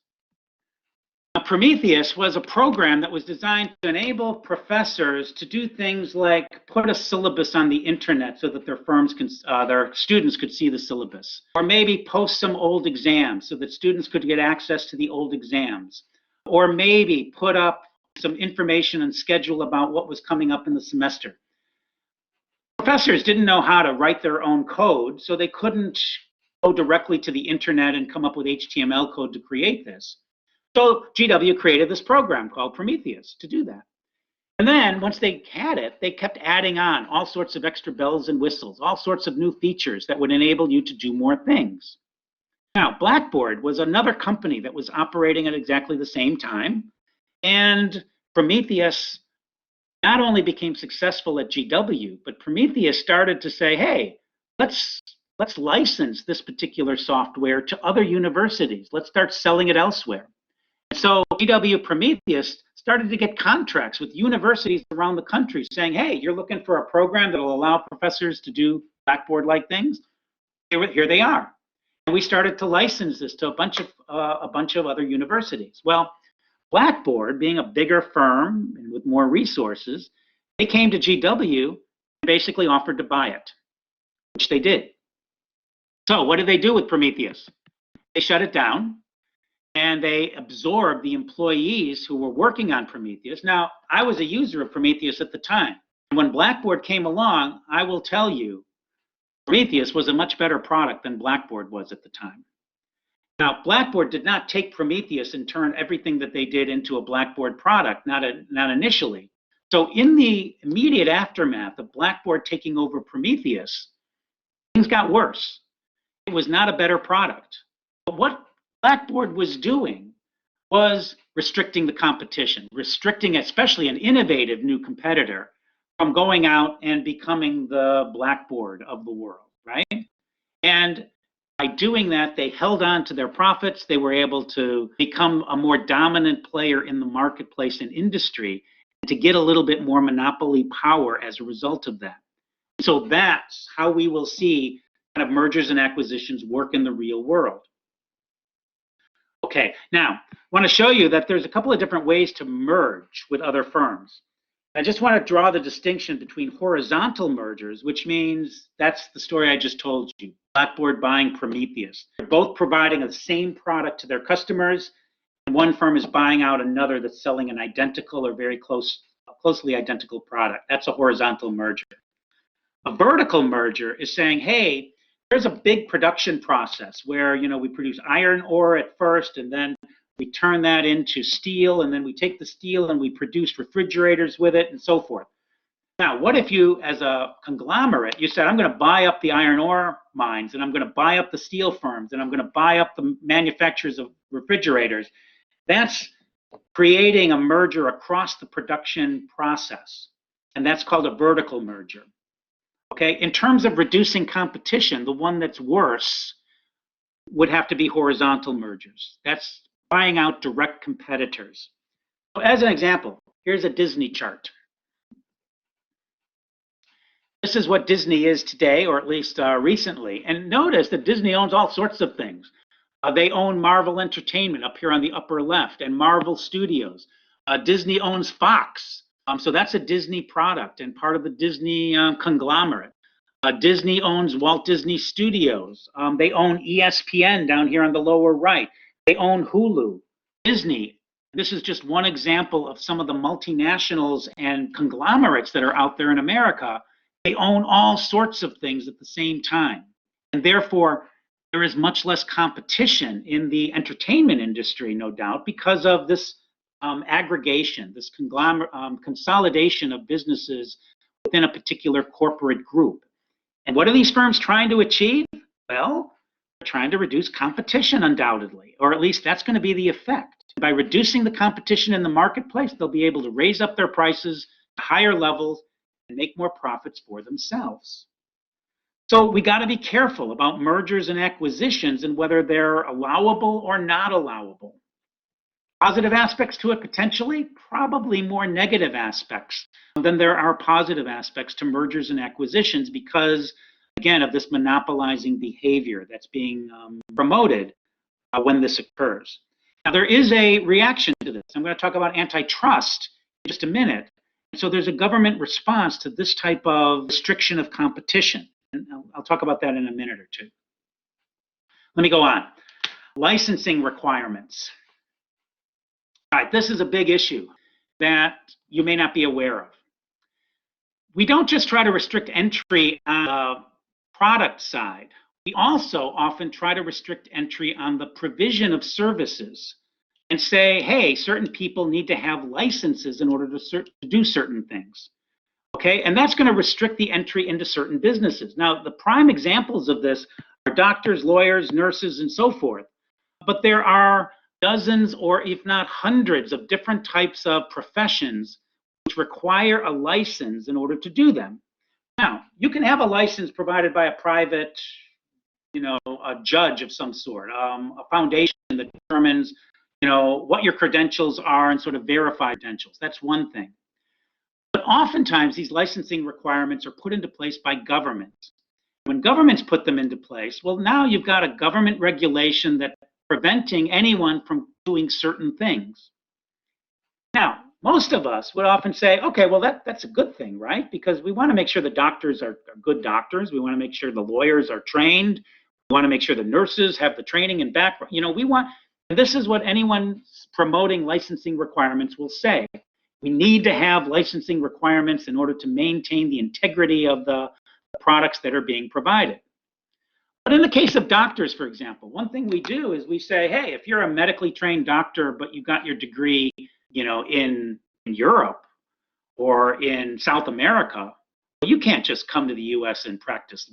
Now, Prometheus was a program that was designed to enable professors to do things like put a syllabus on the internet so that their students could see the syllabus, or maybe post some old exams so that students could get access to the old exams, or maybe put up some information and schedule about what was coming up in the semester. Professors didn't know how to write their own code, so they couldn't go directly to the internet and come up with HTML code to create this. So GW created this program called Prometheus to do that. And then once they had it, they kept adding on all sorts of extra bells and whistles, all sorts of new features that would enable you to do more things. Now, Blackboard was another company that was operating at exactly the same time. And Prometheus not only became successful at GW, but Prometheus started to say, hey, let's license this particular software to other universities. Let's start selling it elsewhere. So GW Prometheus started to get contracts with universities around the country saying, hey, you're looking for a program that will allow professors to do Blackboard-like things? Here they are. And we started to license this to a bunch of other universities. Well, Blackboard, being a bigger firm and with more resources, they came to GW and basically offered to buy it, which they did. So what did they do with Prometheus? They shut it down. And they absorbed the employees who were working on Prometheus. Now, I was a user of Prometheus at the time. When Blackboard came along, I will tell you, Prometheus was a much better product than Blackboard was at the time. Now, Blackboard did not take Prometheus and turn everything that they did into a Blackboard product, not initially. So in the immediate aftermath of Blackboard taking over Prometheus, things got worse. It was not a better product. But what Blackboard was doing was restricting the competition, restricting especially an innovative new competitor from going out and becoming the Blackboard of the world, right? And by doing that, they held on to their profits. They were able to become a more dominant player in the marketplace and industry, and to get a little bit more monopoly power as a result of that. So that's how we will see kind of mergers and acquisitions work in the real world. Okay, now I want to show you that there's a couple of different ways to merge with other firms. I just want to draw the distinction between horizontal mergers, which means that's the story I just told you, Blackboard buying Prometheus. They're both providing the same product to their customers, and one firm is buying out another that's selling an identical or very closely identical product. That's a horizontal merger. A vertical merger is saying, hey, there's a big production process where, we produce iron ore at first, and then we turn that into steel, and then we take the steel and we produce refrigerators with it and so forth. Now, what if you, as a conglomerate, you said, I'm going to buy up the iron ore mines, and I'm going to buy up the steel firms, and I'm going to buy up the manufacturers of refrigerators? That's creating a merger across the production process, and that's called a vertical merger. Okay, in terms of reducing competition, the one that's worse would have to be horizontal mergers. That's buying out direct competitors. So as an example, here's a Disney chart. This is what Disney is today, or at least recently. And notice that Disney owns all sorts of things. They own Marvel Entertainment up here on the upper left, and Marvel Studios. Disney owns Fox. So that's a Disney product and part of the Disney conglomerate. Disney owns Walt Disney Studios. They own ESPN down here on the lower right. They own Hulu. Disney, this is just one example of some of the multinationals and conglomerates that are out there in America. They own all sorts of things at the same time. And therefore, there is much less competition in the entertainment industry, no doubt, because of this aggregation, this consolidation of businesses within a particular corporate group. And what are these firms trying to achieve? Well, they're trying to reduce competition, undoubtedly, or at least that's going to be the effect. By reducing the competition in the marketplace, they'll be able to raise up their prices to higher levels and make more profits for themselves. So we got to be careful about mergers and acquisitions and whether they're allowable or not allowable. Positive aspects to it potentially, probably more negative aspects than there are positive aspects to mergers and acquisitions because, again, of this monopolizing behavior that's being promoted when this occurs. Now, there is a reaction to this. I'm going to talk about antitrust in just a minute. So there's a government response to this type of restriction of competition. And I'll talk about that in a minute or two. Let me go on. Licensing requirements. All right, this is a big issue that you may not be aware of. We don't just try to restrict entry on the product side. We also often try to restrict entry on the provision of services and say, hey, certain people need to have licenses in order to do certain things. Okay, and that's going to restrict the entry into certain businesses. Now, the prime examples of this are doctors, lawyers, nurses, and so forth. But there are dozens or if not hundreds of different types of professions which require a license in order to do them. Now, you can have a license provided by a private, a judge of some sort, a foundation that determines, what your credentials are and sort of verify credentials. That's one thing. But oftentimes these licensing requirements are put into place by governments. When governments put them into place, well, now you've got a government regulation that's preventing anyone from doing certain things. Now, most of us would often say, okay, well, that's a good thing, right? Because we want to make sure the doctors are good doctors. We want to make sure the lawyers are trained. We want to make sure the nurses have the training and background. And this is what anyone promoting licensing requirements will say. We need to have licensing requirements in order to maintain the integrity of the products that are being provided. But in the case of doctors, for example, one thing we do is we say, hey, if you're a medically trained doctor, but you got your degree, in Europe or in South America, you can't just come to the U.S. and practice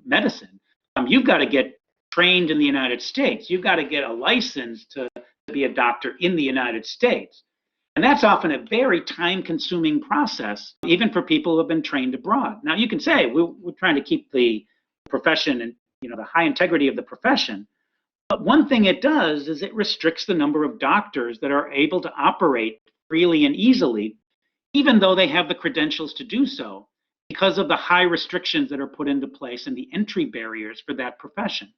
medicine. You've got to get trained in the United States. You've got to get a license to be a doctor in the United States. And that's often a very time-consuming process, even for people who have been trained abroad. Now, you can say we're trying to keep the profession and the high integrity of the profession. But one thing it does is it restricts the number of doctors that are able to operate freely and easily, even though they have the credentials to do so, because of the high restrictions that are put into place and the entry barriers for that profession.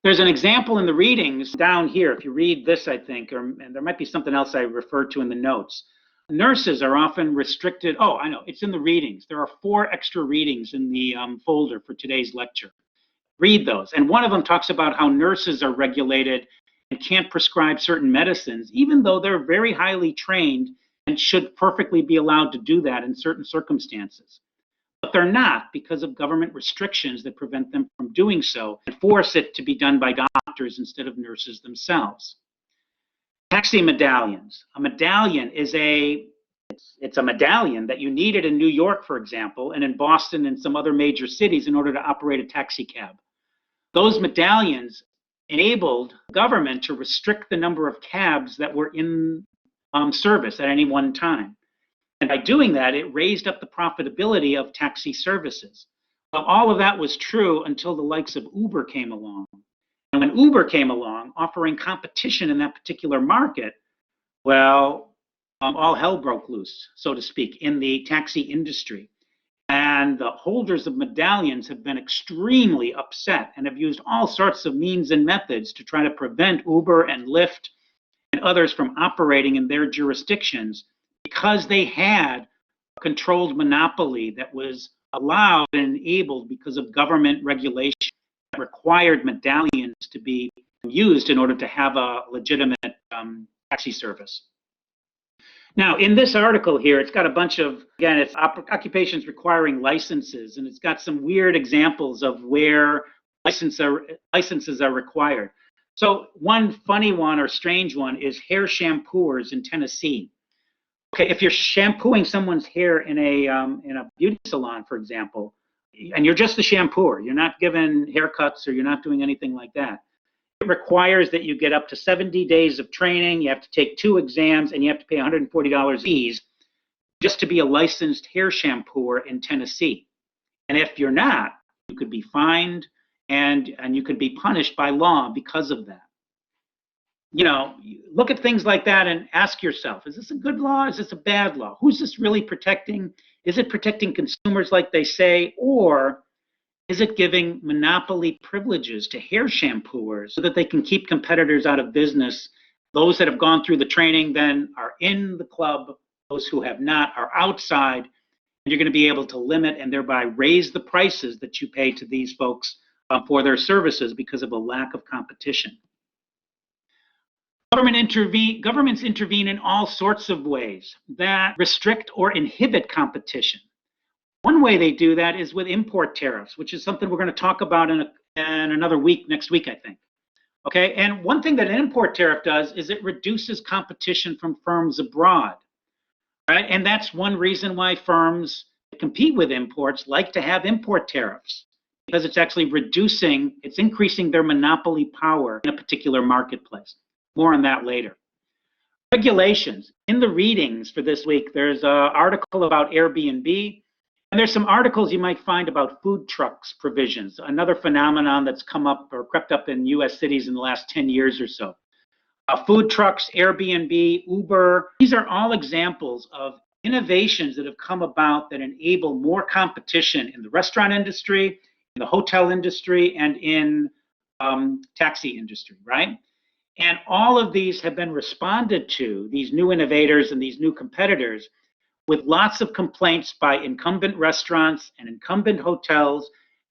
There's an example in the readings down here. If you read this, I think, and there might be something else I referred to in the notes. Nurses are often restricted. Oh, I know, it's in the readings. There are 4 extra readings in the folder for today's lecture. Read those. And one of them talks about how nurses are regulated and can't prescribe certain medicines, even though they're very highly trained and should perfectly be allowed to do that in certain circumstances. But they're not because of government restrictions that prevent them from doing so and force it to be done by doctors instead of nurses themselves. Taxi medallions. A medallion is it's a medallion that you needed in New York, for example, and in Boston and some other major cities in order to operate a taxi cab. Those medallions enabled government to restrict the number of cabs that were in service at any one time. And by doing that, it raised up the profitability of taxi services. Well, all of that was true until the likes of Uber came along. And when Uber came along, offering competition in that particular market, well, all hell broke loose, so to speak, in the taxi industry. And the holders of medallions have been extremely upset and have used all sorts of means and methods to try to prevent Uber and Lyft and others from operating in their jurisdictions because they had a controlled monopoly that was allowed and enabled because of government regulation that required medallions to be used in order to have a legitimate taxi service. Now, in this article here, it's got a bunch of, again, it's occupations requiring licenses, and it's got some weird examples of where licenses are required. So one funny one or strange one is hair shampooers in Tennessee. Okay, if you're shampooing someone's hair in a beauty salon, for example, and you're just the shampooer, you're not given haircuts or you're not doing anything like that, it requires that you get up to 70 days of training, you have to take 2 exams, and you have to pay $140 fees just to be a licensed hair shampooer in Tennessee. And if you're not, you could be fined and you could be punished by law because of that. You know, look at things like that and ask yourself, is this a good law? Is this a bad law? Who's this really protecting? Is it protecting consumers like they say, or is it giving monopoly privileges to hair shampooers so that they can keep competitors out of business? Those that have gone through the training then are in the club. Those who have not are outside. And you're going to be able to limit and thereby raise the prices that you pay to these folks for their services because of a lack of competition. Governments intervene in all sorts of ways that restrict or inhibit competition. One way they do that is with import tariffs, which is something we're going to talk about in another week, next week, I think. Okay, and one thing that an import tariff does is it reduces competition from firms abroad, right? And that's one reason why firms that compete with imports like to have import tariffs, because it's actually it's increasing their monopoly power in a particular marketplace. More on that later. Regulations. In the readings for this week, there's an article about Airbnb, and there's some articles you might find about food trucks provisions, another phenomenon that's come up or crept up in US cities in the last 10 years or so. Food trucks, Airbnb, Uber, these are all examples of innovations that have come about that enable more competition in the restaurant industry, in the hotel industry, and in taxi industry, right? And all of these have been responded to, these new innovators and these new competitors, with lots of complaints by incumbent restaurants and incumbent hotels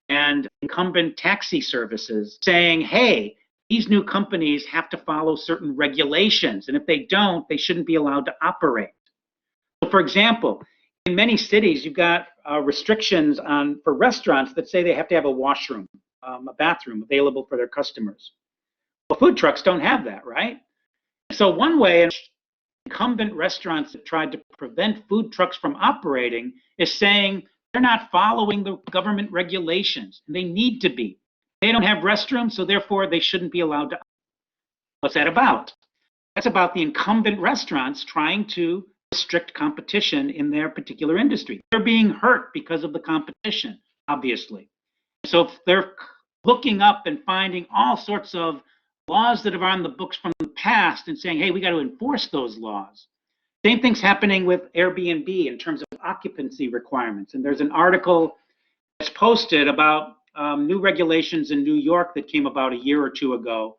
and incumbent taxi services saying, hey, these new companies have to follow certain regulations, and if they don't, they shouldn't be allowed to operate. So for example, in many cities, you've got restrictions for restaurants that say they have to have a washroom, a bathroom available for their customers. Well, food trucks don't have that, right? So one way incumbent restaurants have tried to prevent food trucks from operating is saying they're not following the government regulations, and they need to be. They don't have restrooms, so therefore they shouldn't be allowed to. What's that about? That's about the incumbent restaurants trying to restrict competition in their particular industry. They're being hurt because of the competition, obviously. So if they're looking up and finding all sorts of laws that are on the books from the past and saying, hey, we got to enforce those laws. Same thing's happening with Airbnb in terms of occupancy requirements. And there's an article that's posted about new regulations in New York that came about a year or two ago,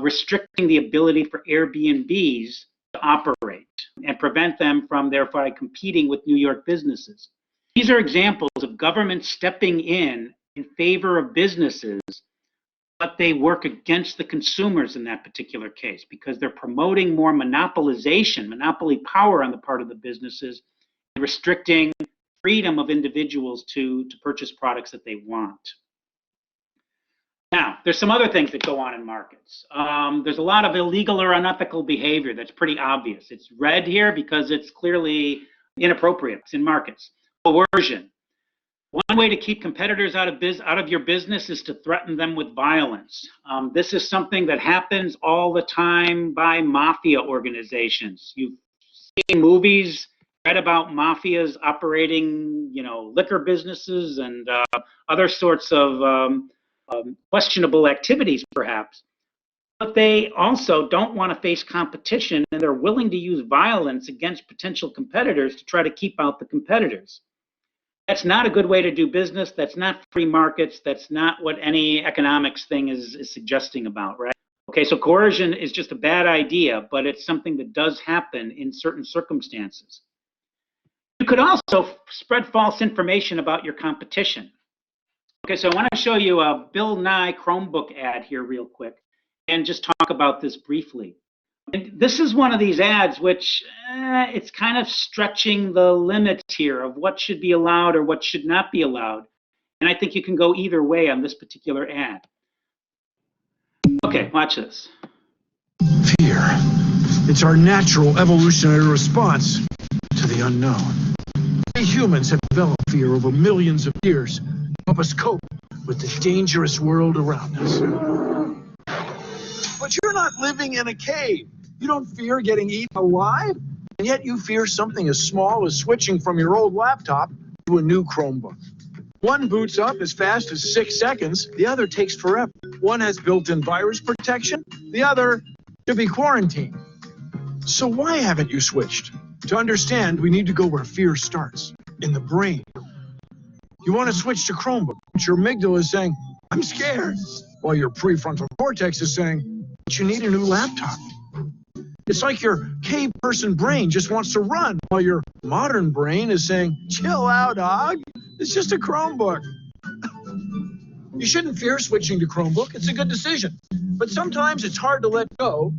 restricting the ability for Airbnbs to operate and prevent them from thereby competing with New York businesses. These are examples of government stepping in favor of businesses, but they work against the consumers in that particular case because they're promoting more monopolization, monopoly power on the part of the businesses, and restricting freedom of individuals to purchase products that they want. Now, there's some other things that go on in markets. There's a lot of illegal or unethical behavior that's pretty obvious. It's red here because it's clearly inappropriate in markets. Coercion. One way to keep competitors out of your business is to threaten them with violence. This is something that happens all the time by mafia organizations. You've seen movies, read about mafias operating, liquor businesses and other sorts of questionable activities, perhaps. But they also don't want to face competition, and they're willing to use violence against potential competitors to try to keep out the competitors. That's not a good way to do business. That's not free markets. That's not what any economics thing is suggesting about, right? Okay, so coercion is just a bad idea, but it's something that does happen in certain circumstances. You could also spread false information about your competition. Okay, so I want to show you a Bill Nye Chromebook ad here real quick and just talk about this briefly. And this is one of these ads which it's kind of stretching the limits here of what should be allowed or what should not be allowed. And I think you can go either way on this particular ad. Okay, watch this. Fear. It's our natural evolutionary response to the unknown. We humans have developed fear over millions of years to help us cope with the dangerous world around us. But you're not living in a cave. You don't fear getting eaten alive, and yet you fear something as small as switching from your old laptop to a new Chromebook. One boots up as fast as 6 seconds, the other takes forever. One has built-in virus protection, the other to be quarantined. So why haven't you switched? To understand, we need to go where fear starts, in the brain. You want to switch to Chromebook, but your amygdala is saying, I'm scared, while your prefrontal cortex is saying, but you need a new laptop. It's like your cave person brain just wants to run, while your modern brain is saying, chill out, dog. It's just a Chromebook. You shouldn't fear switching to Chromebook. It's a good decision. But sometimes it's hard to let go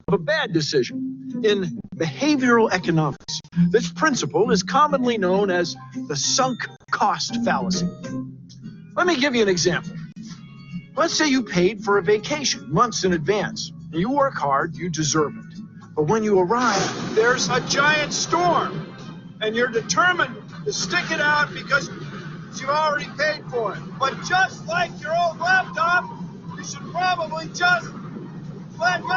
of a bad decision. In behavioral economics, this principle is commonly known as the sunk cost fallacy. Let me give you an example. Let's say you paid for a vacation months in advance. And you work hard, you deserve it. But when you arrive, there's a giant storm. And you're determined to stick it out because you already paid for it. But just like your old laptop, you should probably just let go.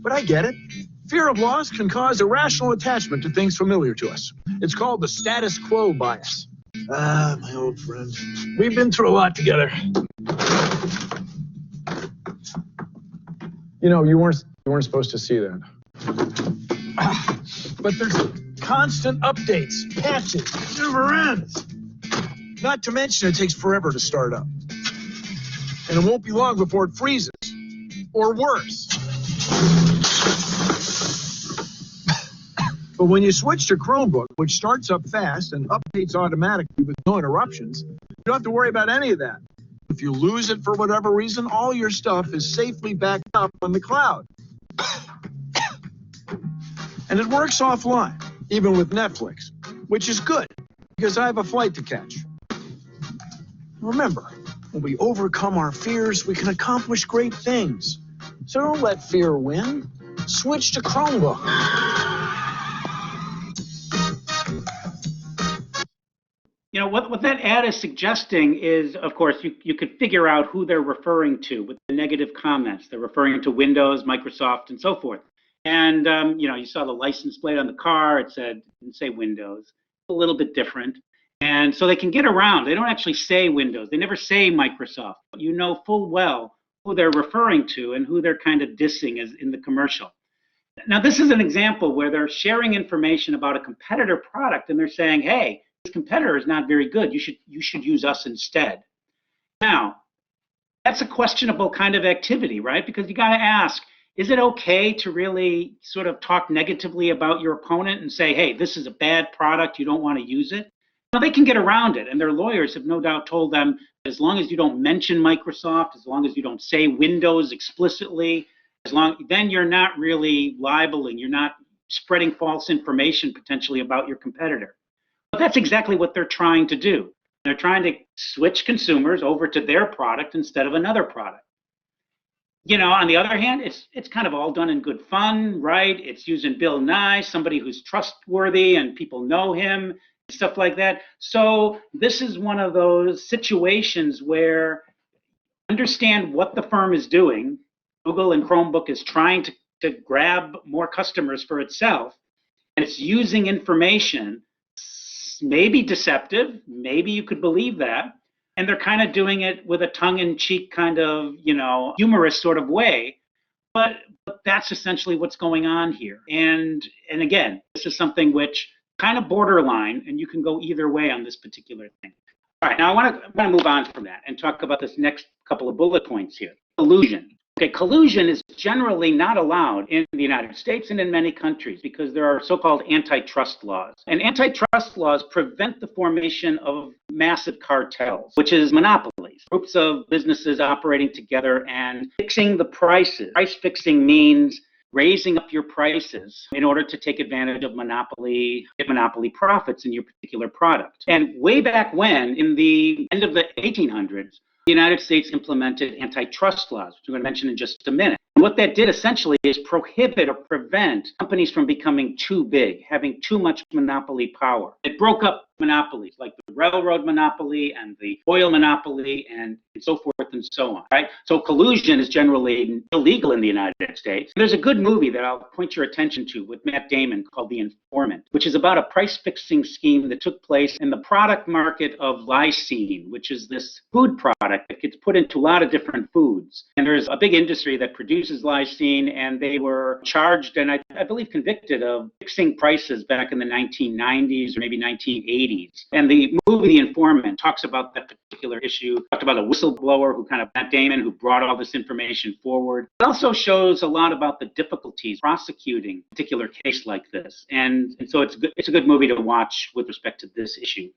But I get it. Fear of loss can cause irrational attachment to things familiar to us. It's called the status quo bias. Ah, my old friend. We've been through a lot together. You know, you weren't supposed to see that. But there's constant updates, patches, it never ends. Not to mention it takes forever to start up. And it won't be long before it freezes. Or worse. But when you switch to Chromebook, which starts up fast and updates automatically with no interruptions, you don't have to worry about any of that. If you lose it for whatever reason, all your stuff is safely backed up on the cloud. And it works offline, even with Netflix, which is good, because I have a flight to catch. Remember, when we overcome our fears, we can accomplish great things. So don't let fear win. Switch to Chromebook. You know, what that ad is suggesting is, of course, you could figure out who they're referring to with the negative comments. They're referring to Windows, Microsoft, and so forth. And, you know, you saw the license plate on the car. It didn't say Windows, a little bit different. And so they can get around. They don't actually say Windows. They never say Microsoft. But you know full well who they're referring to and who they're kind of dissing as in the commercial. Now, this is an example where they're sharing information about a competitor product, and they're saying, hey, this competitor is not very good. You should use us instead. Now, that's a questionable kind of activity, right? Because you got to ask, is it okay to really sort of talk negatively about your opponent and say, hey, this is a bad product, you don't want to use it? Now, they can get around it, and their lawyers have no doubt told them, as long as you don't mention Microsoft, as long as you don't say Windows explicitly, then you're not really libeling, you're not spreading false information potentially about your competitor. But that's exactly what they're trying to do. They're trying to switch consumers over to their product instead of another product. You know, on the other hand, it's kind of all done in good fun, right? It's using Bill Nye, somebody who's trustworthy and people know him, stuff like that. So this is one of those situations where understand what the firm is doing. Google and Chromebook is trying to grab more customers for itself, and it's using information, maybe deceptive, maybe you could believe that, and they're kind of doing it with a tongue-in-cheek kind of, you know, humorous sort of way, but that's essentially what's going on here. And again, this is something which kind of borderline, and you can go either way on this particular thing. All right, now I want to move on from that and talk about this next couple of bullet points here. Illusion. Okay, collusion is generally not allowed in the United States and in many countries because there are so-called antitrust laws. And antitrust laws prevent the formation of massive cartels, which is monopolies, groups of businesses operating together and fixing the prices. Price fixing means raising up your prices in order to take advantage of monopoly profits in your particular product. And way back when, in the end of the 1800s, the United States implemented antitrust laws, which I'm going to mention in just a minute. And what that did essentially is prohibit or prevent companies from becoming too big, having too much monopoly power. It broke up monopolies like the railroad monopoly and the oil monopoly and so forth and so on, right? So collusion is generally illegal in the United States. There's a good movie that I'll point your attention to with Matt Damon called The Informant, which is about a price-fixing scheme that took place in the product market of lysine, which is this food product that gets put into a lot of different foods. And there's a big industry that produces lysine, and they were charged and I believe convicted of fixing prices back in the 1990s or maybe 1980s. And the movie The Informant talks about that particular issue, talked about a whistleblower who Matt Damon, who brought all this information forward. It also shows a lot about the difficulties prosecuting a particular case like this. And so it's a good movie to watch with respect to this issue.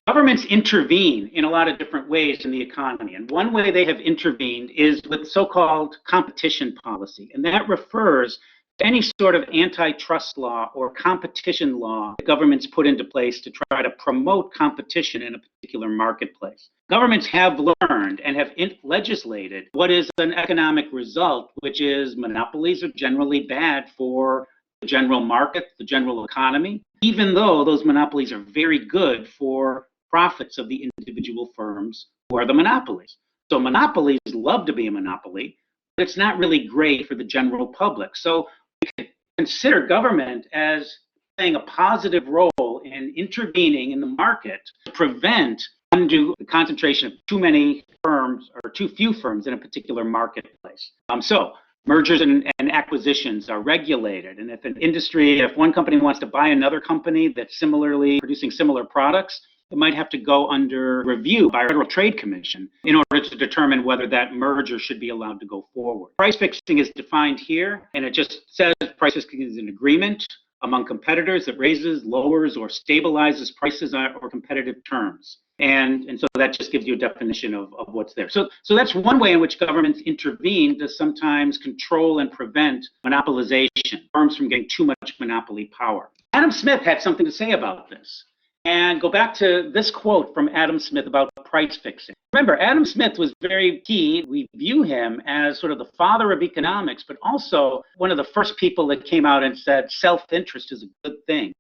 Governments intervene in a lot of different ways in the economy. And one way they have intervened is with so-called competition policy. And that refers any sort of antitrust law or competition law that governments put into place to try to promote competition in a particular marketplace. Governments have learned and have legislated what is an economic result, which is monopolies are generally bad for the general market, the general economy, even though those monopolies are very good for profits of the individual firms who are the monopolies. So monopolies love to be a monopoly, but it's not really great for the general public. So we can consider government as playing a positive role in intervening in the market to prevent undue concentration of too many firms or too few firms in a particular marketplace. So mergers and acquisitions are regulated. And if one company wants to buy another company that's similarly producing similar products, it might have to go under review by a Federal Trade Commission in order to determine whether that merger should be allowed to go forward. Price fixing is defined here, and it just says price fixing is an agreement among competitors that raises, lowers, or stabilizes prices or competitive terms. And so that just gives you a definition of what's there. So that's one way in which governments intervene to sometimes control and prevent monopolization, firms from getting too much monopoly power. Adam Smith had something to say about this. And go back to this quote from Adam Smith about price fixing. Remember, Adam Smith was very key. We view him as sort of the father of economics, but also one of the first people that came out and said self-interest is a good thing.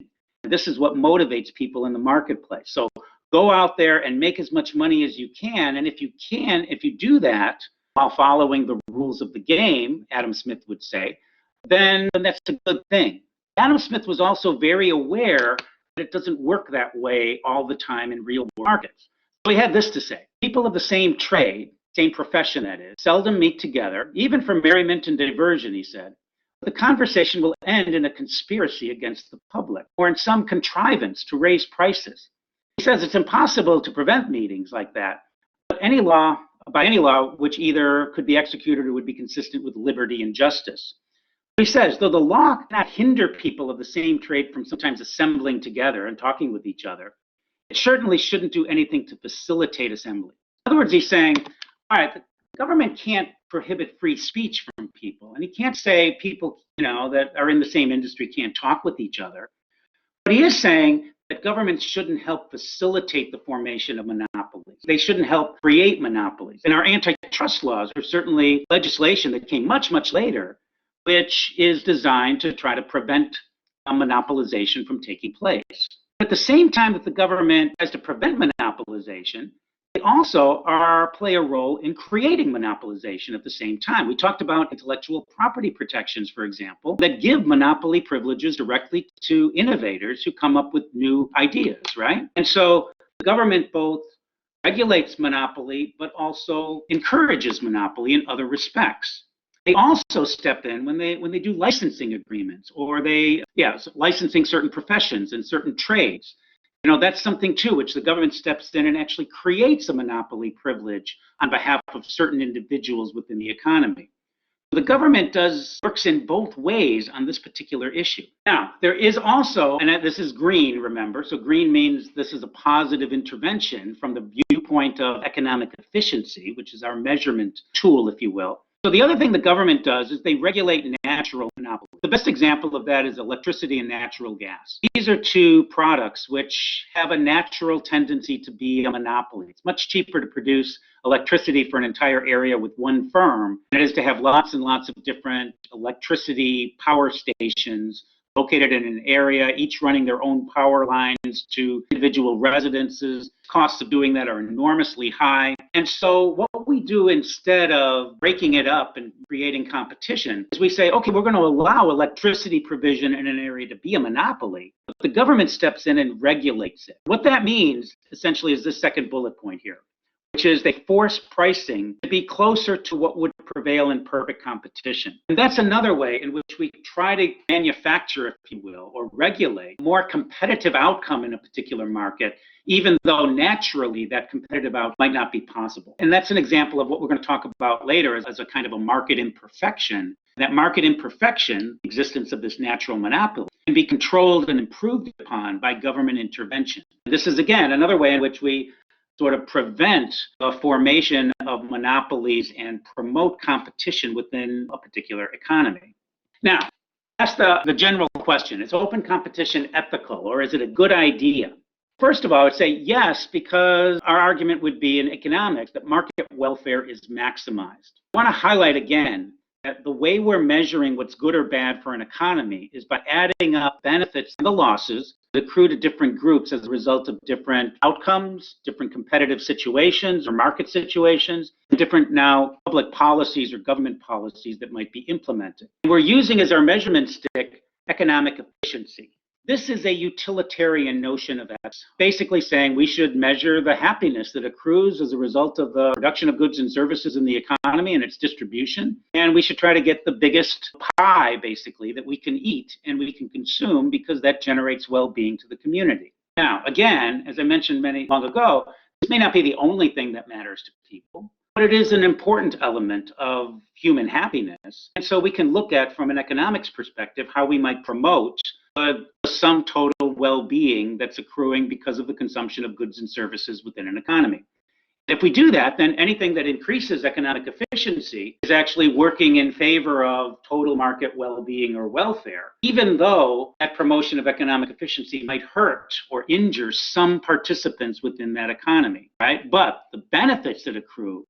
This is what motivates people in the marketplace. So go out there and make as much money as you can. And if you do that while following the rules of the game, Adam Smith would say, then that's a good thing. Adam Smith was also very aware it doesn't work that way all the time in real markets. So he had this to say: people of the same trade, same profession that is, seldom meet together, even for merriment and diversion, he said. The conversation will end in a conspiracy against the public or in some contrivance to raise prices. He says it's impossible to prevent meetings like that, but by any law which either could be executed or would be consistent with liberty and justice. He says, though the law cannot hinder people of the same trade from sometimes assembling together and talking with each other, it certainly shouldn't do anything to facilitate assembly. In other words, he's saying, all right, the government can't prohibit free speech from people, and he can't say people, that are in the same industry can't talk with each other. But he is saying that governments shouldn't help facilitate the formation of monopolies. They shouldn't help create monopolies. And our antitrust laws are certainly legislation that came much, much later, which is designed to try to prevent monopolization from taking place. At the same time that the government has to prevent monopolization, they also play a role in creating monopolization at the same time. We talked about intellectual property protections, for example, that give monopoly privileges directly to innovators who come up with new ideas, right? And so the government both regulates monopoly, but also encourages monopoly in other respects. They also step in when they do licensing agreements or licensing certain professions and certain trades. That's something too, which the government steps in and actually creates a monopoly privilege on behalf of certain individuals within the economy. The government works in both ways on this particular issue. Now, there is also, and this is green, remember, so green means this is a positive intervention from the viewpoint of economic efficiency, which is our measurement tool, if you will. So the other thing the government does is they regulate natural monopolies. The best example of that is electricity and natural gas. These are two products which have a natural tendency to be a monopoly. It's much cheaper to produce electricity for an entire area with one firm than it is to have lots and lots of different electricity power stations located in an area, each running their own power lines to individual residences. Costs of doing that are enormously high. And so what we do instead of breaking it up and creating competition is we say, okay, we're going to allow electricity provision in an area to be a monopoly, but the government steps in and regulates it. What that means essentially is this second bullet point here, which is they force pricing to be closer to what would prevail in perfect competition. And that's another way in which we try to manufacture, if you will, or regulate a more competitive outcome in a particular market, even though naturally that competitive outcome might not be possible. And that's an example of what we're going to talk about later as a kind of a market imperfection. That market imperfection, the existence of this natural monopoly, can be controlled and improved upon by government intervention. This is, again, another way in which we sort of prevent the formation of monopolies and promote competition within a particular economy. Now, that's the general question. Is open competition ethical, or is it a good idea? First of all, I would say yes, because our argument would be in economics that market welfare is maximized. I want to highlight again that the way we're measuring what's good or bad for an economy is by adding up benefits and the losses that accrue to different groups as a result of different outcomes, different competitive situations or market situations, different now public policies or government policies that might be implemented. We're using as our measurement stick economic efficiency. This is a utilitarian notion of ethics, basically saying we should measure the happiness that accrues as a result of the production of goods and services in the economy and its distribution. And we should try to get the biggest pie, basically, that we can eat and we can consume because that generates well-being to the community. Now, again, as I mentioned long ago, this may not be the only thing that matters to people, but it is an important element of human happiness. And so we can look at, from an economics perspective, how we might promote the sum total well-being that's accruing because of the consumption of goods and services within an economy. If we do that, then anything that increases economic efficiency is actually working in favor of total market well-being or welfare, even though that promotion of economic efficiency might hurt or injure some participants within that economy, right? But the benefits that accrue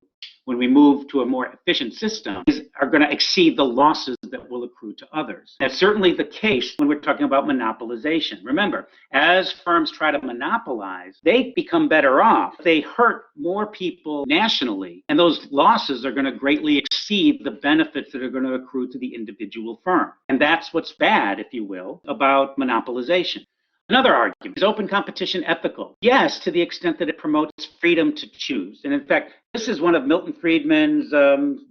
when we move to a more efficient system are going to exceed the losses that will accrue to others. That's certainly the case when we're talking about monopolization. Remember, as firms try to monopolize, they become better off. They hurt more people nationally, and those losses are going to greatly exceed the benefits that are going to accrue to the individual firm. And that's what's bad, if you will, about monopolization. Another argument, is open competition ethical? Yes, to the extent that it promotes freedom to choose. And in fact, this is one of Milton Friedman's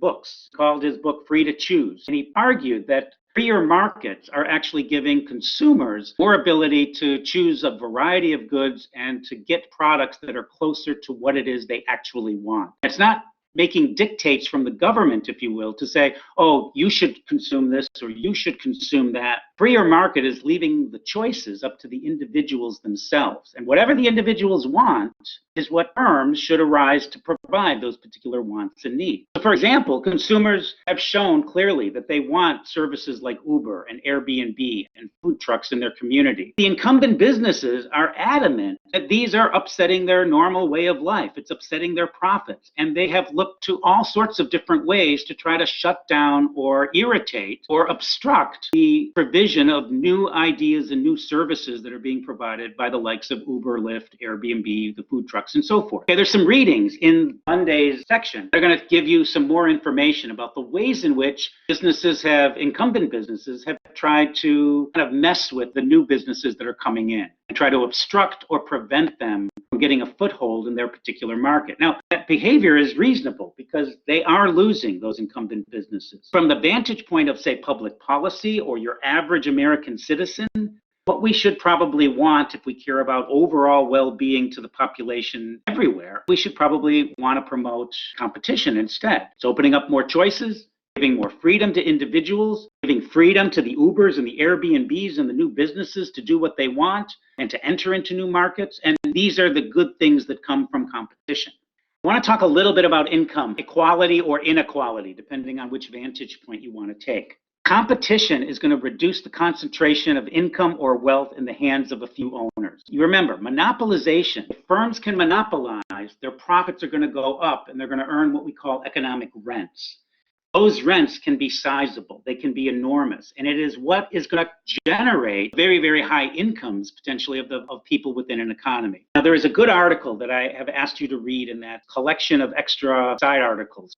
books, called his book Free to Choose. And he argued that freer markets are actually giving consumers more ability to choose a variety of goods and to get products that are closer to what it is they actually want. It's not making dictates from the government, if you will, to say, oh, you should consume this or you should consume that. Freer market is leaving the choices up to the individuals themselves. And whatever the individuals want is what firms should arise to provide those particular wants and needs. So for example, consumers have shown clearly that they want services like Uber and Airbnb and food trucks in their community. The incumbent businesses are adamant that these are upsetting their normal way of life. It's upsetting their profits. And they have looked to all sorts of different ways to try to shut down or irritate or obstruct the provision of new ideas and new services that are being provided by the likes of Uber, Lyft, Airbnb, the food trucks, and so forth. Okay, there's some readings in Monday's section. They're going to give you some more information about the ways in which incumbent businesses have tried to kind of mess with the new businesses that are coming in and try to obstruct or prevent them from getting a foothold in their particular market. Now, that behavior is reasonable because they are losing those incumbent businesses. From the vantage point of, say, public policy or your average American citizen, what we should probably want if we care about overall well-being to the population everywhere, we should probably want to promote competition instead. It's opening up more choices, giving more freedom to individuals, giving freedom to the Ubers and the Airbnbs and the new businesses to do what they want and to enter into new markets. And these are the good things that come from competition. I want to talk a little bit about income, equality or inequality, depending on which vantage point you want to take. Competition is going to reduce the concentration of income or wealth in the hands of a few owners. You remember, monopolization. If firms can monopolize, their profits are going to go up and they're going to earn what we call economic rents. Those rents can be sizable, they can be enormous, and it is what is going to generate very, very high incomes potentially of people within an economy. Now, there is a good article that I have asked you to read in that collection of extra side articles.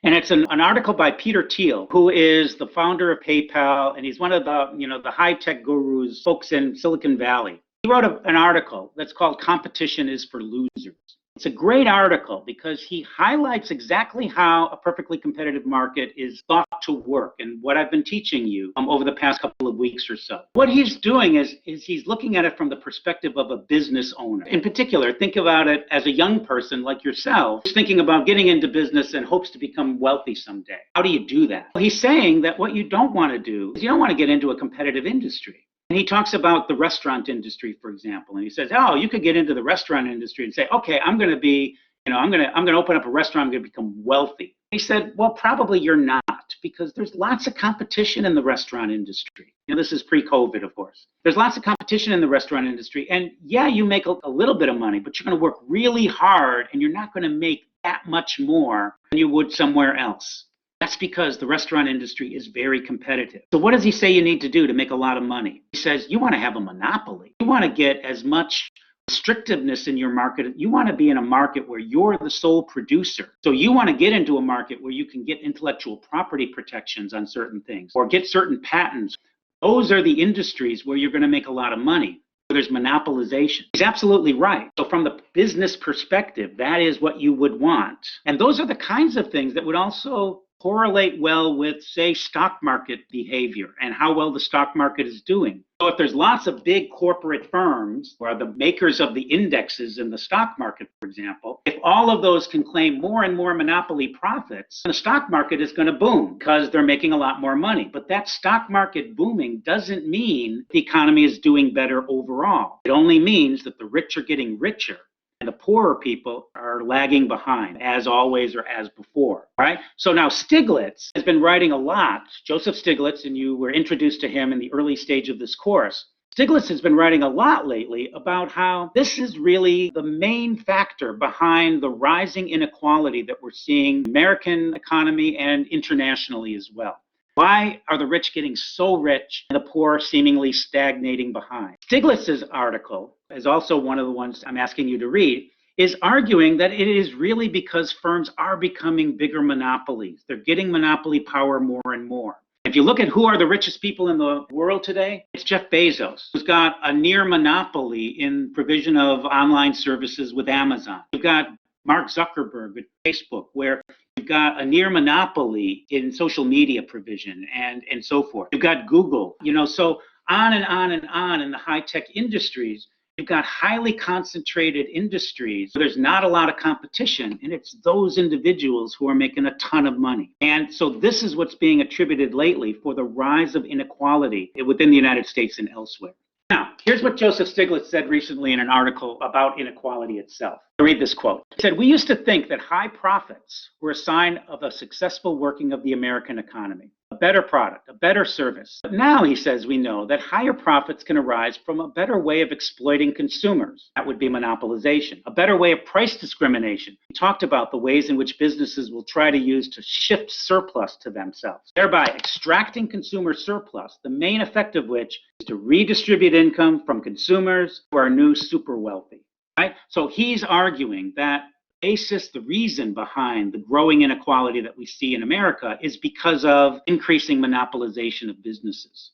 And it's an article by Peter Thiel, who is the founder of PayPal, and he's one of the high-tech gurus, folks in Silicon Valley. He wrote an article that's called "Competition is for Losers." It's a great article because he highlights exactly how a perfectly competitive market is thought to work and what I've been teaching you over the past couple of weeks or so. What he's doing is he's looking at it from the perspective of a business owner. In particular, think about it as a young person like yourself who's thinking about getting into business and hopes to become wealthy someday. How do you do that? Well, he's saying that what you don't want to do is you don't want to get into a competitive industry. And he talks about the restaurant industry, for example, and he says, oh, you could get into the restaurant industry and say, okay, I'm going to open up a restaurant, I'm going to become wealthy. He said, well, probably you're not, because there's lots of competition in the restaurant industry. This is pre-COVID, of course. There's lots of competition in the restaurant industry, and yeah, you make a little bit of money, but you're going to work really hard, and you're not going to make that much more than you would somewhere else. That's because the restaurant industry is very competitive. So what does he say you need to do to make a lot of money? He says you want to have a monopoly. You want to get as much restrictiveness in your market. You want to be in a market where you're the sole producer. So you want to get into a market where you can get intellectual property protections on certain things or get certain patents. Those are the industries where you're going to make a lot of money. There's monopolization. He's absolutely right. So from the business perspective, that is what you would want. And those are the kinds of things that would also correlate well with, say, stock market behavior and how well the stock market is doing. So if there's lots of big corporate firms or the makers of the indexes in the stock market, for example, if all of those can claim more and more monopoly profits, the stock market is going to boom because they're making a lot more money. But that stock market booming doesn't mean the economy is doing better overall. It only means that the rich are getting richer and the poorer people are lagging behind, as always or as before. All right. So now Stiglitz has been writing a lot. Joseph Stiglitz, and you were introduced to him in the early stage of this course. Stiglitz has been writing a lot lately about how this is really the main factor behind the rising inequality that we're seeing in the American economy and internationally as well. Why are the rich getting so rich and the poor seemingly stagnating behind? Stiglitz's article is also one of the ones I'm asking you to read, is arguing that it is really because firms are becoming bigger monopolies. They're getting monopoly power more and more. If you look at who are the richest people in the world today, it's Jeff Bezos, who's got a near monopoly in provision of online services with Amazon. You've got Mark Zuckerberg with Facebook, where you've got a near monopoly in social media provision and so forth. You've got Google, so on and on and on in the high-tech industries. You've got highly concentrated industries. There's not a lot of competition, and it's those individuals who are making a ton of money. And so this is what's being attributed lately for the rise of inequality within the United States and elsewhere. Now, here's what Joseph Stiglitz said recently in an article about inequality itself. I read this quote. He said, "We used to think that high profits were a sign of a successful working of the American economy, a better product, a better service. But now," he says, "we know that higher profits can arise from a better way of exploiting consumers." That would be monopolization. A better way of price discrimination. He talked about the ways in which businesses will try to use to shift surplus to themselves, thereby extracting consumer surplus, the main effect of which is to redistribute income from consumers who are new super wealthy. Right? So he's arguing that the reason behind the growing inequality that we see in America is because of increasing monopolization of businesses.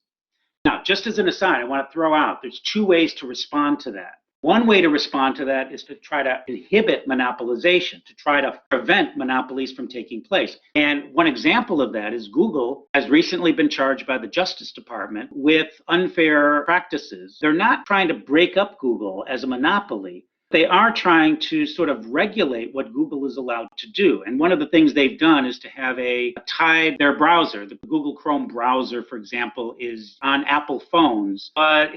Now, just as an aside, I want to throw out, there's two ways to respond to that. One way to respond to that is to try to inhibit monopolization, to try to prevent monopolies from taking place. And one example of that is Google has recently been charged by the Justice Department with unfair practices. They're not trying to break up Google as a monopoly. They are trying to sort of regulate what Google is allowed to do. And one of the things they've done is to have tied their browser. The Google Chrome browser, for example, is on Apple phones, but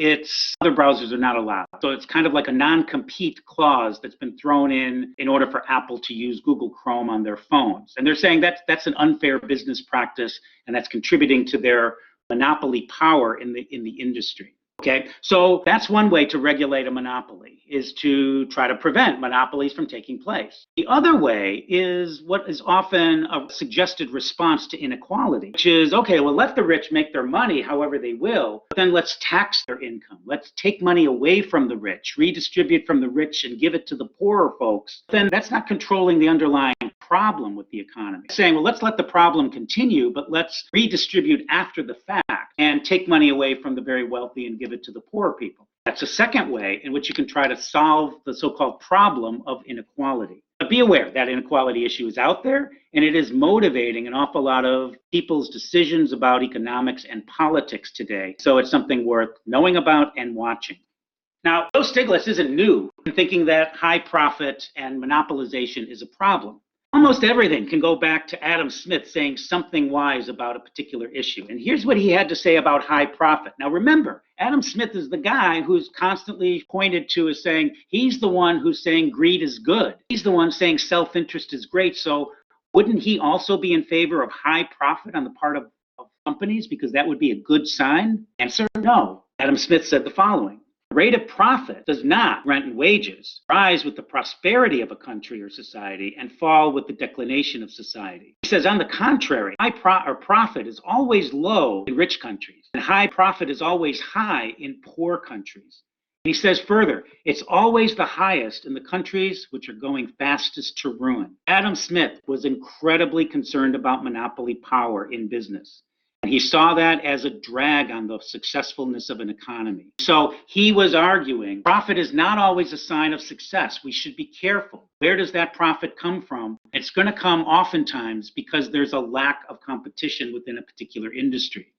other browsers are not allowed. So it's kind of like a non-compete clause that's been thrown in order for Apple to use Google Chrome on their phones. And they're saying that's an unfair business practice, and that's contributing to their monopoly power in the industry. Okay, so that's one way to regulate a monopoly, is to try to prevent monopolies from taking place. The other way is what is often a suggested response to inequality, which is, okay, well, let the rich make their money however they will, but then let's tax their income. Let's take money away from the rich, redistribute from the rich and give it to the poorer folks. Then that's not controlling the underlying problem with the economy. Saying, well, let's let the problem continue, but let's redistribute after the fact and take money away from the very wealthy and give it to the poor people. That's a second way in which you can try to solve the so-called problem of inequality. But be aware that inequality issue is out there, and it is motivating an awful lot of people's decisions about economics and politics today. So it's something worth knowing about and watching. Now, Joe Stiglitz isn't new in thinking that high profit and monopolization is a problem. Almost everything can go back to Adam Smith saying something wise about a particular issue. And here's what he had to say about high profit. Now, remember, Adam Smith is the guy who's constantly pointed to as saying he's the one who's saying greed is good. He's the one saying self-interest is great. So wouldn't he also be in favor of high profit on the part of companies, because that would be a good sign? Answer, no. Adam Smith said the following: the rate of profit does not, rent and wages, rise with the prosperity of a country or society and fall with the declination of society. He says, on the contrary, profit is always low in rich countries, and high profit is always high in poor countries. And he says further, it's always the highest in the countries which are going fastest to ruin. Adam Smith was incredibly concerned about monopoly power in business. He saw that as a drag on the successfulness of an economy. So he was arguing profit is not always a sign of success. We should be careful. Where does that profit come from? It's going to come oftentimes because there's a lack of competition within a particular industry.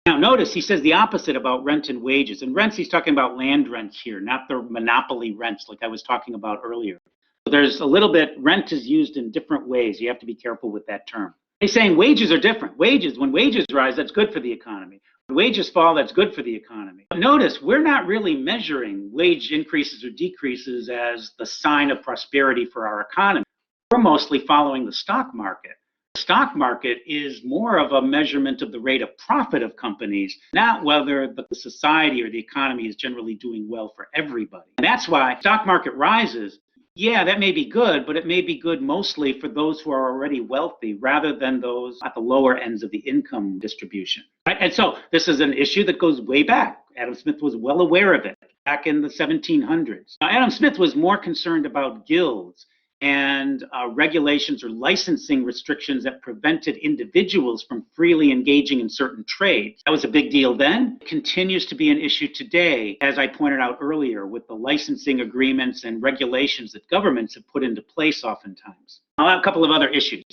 Now, notice he says the opposite about rent and wages. And rents, he's talking about land rents here, not the monopoly rents like I was talking about earlier. So there's a little bit, rent is used in different ways. You have to be careful with that term. He's saying wages are different. When wages rise, that's good for the economy. When wages fall, that's good for the economy. But notice, we're not really measuring wage increases or decreases as the sign of prosperity for our economy. We're mostly following the stock market. The stock market is more of a measurement of the rate of profit of companies, not whether the society or the economy is generally doing well for everybody. And that's why stock market rises. Yeah, that may be good, but it may be good mostly for those who are already wealthy rather than those at the lower ends of the income distribution. Right? And so this is an issue that goes way back. Adam Smith was well aware of it back in the 1700s. Now, Adam Smith was more concerned about guilds and regulations or licensing restrictions that prevented individuals from freely engaging in certain trades. That was a big deal then. It continues to be an issue today, as I pointed out earlier, with the licensing agreements and regulations that governments have put into place oftentimes. I'll have a couple of other issues.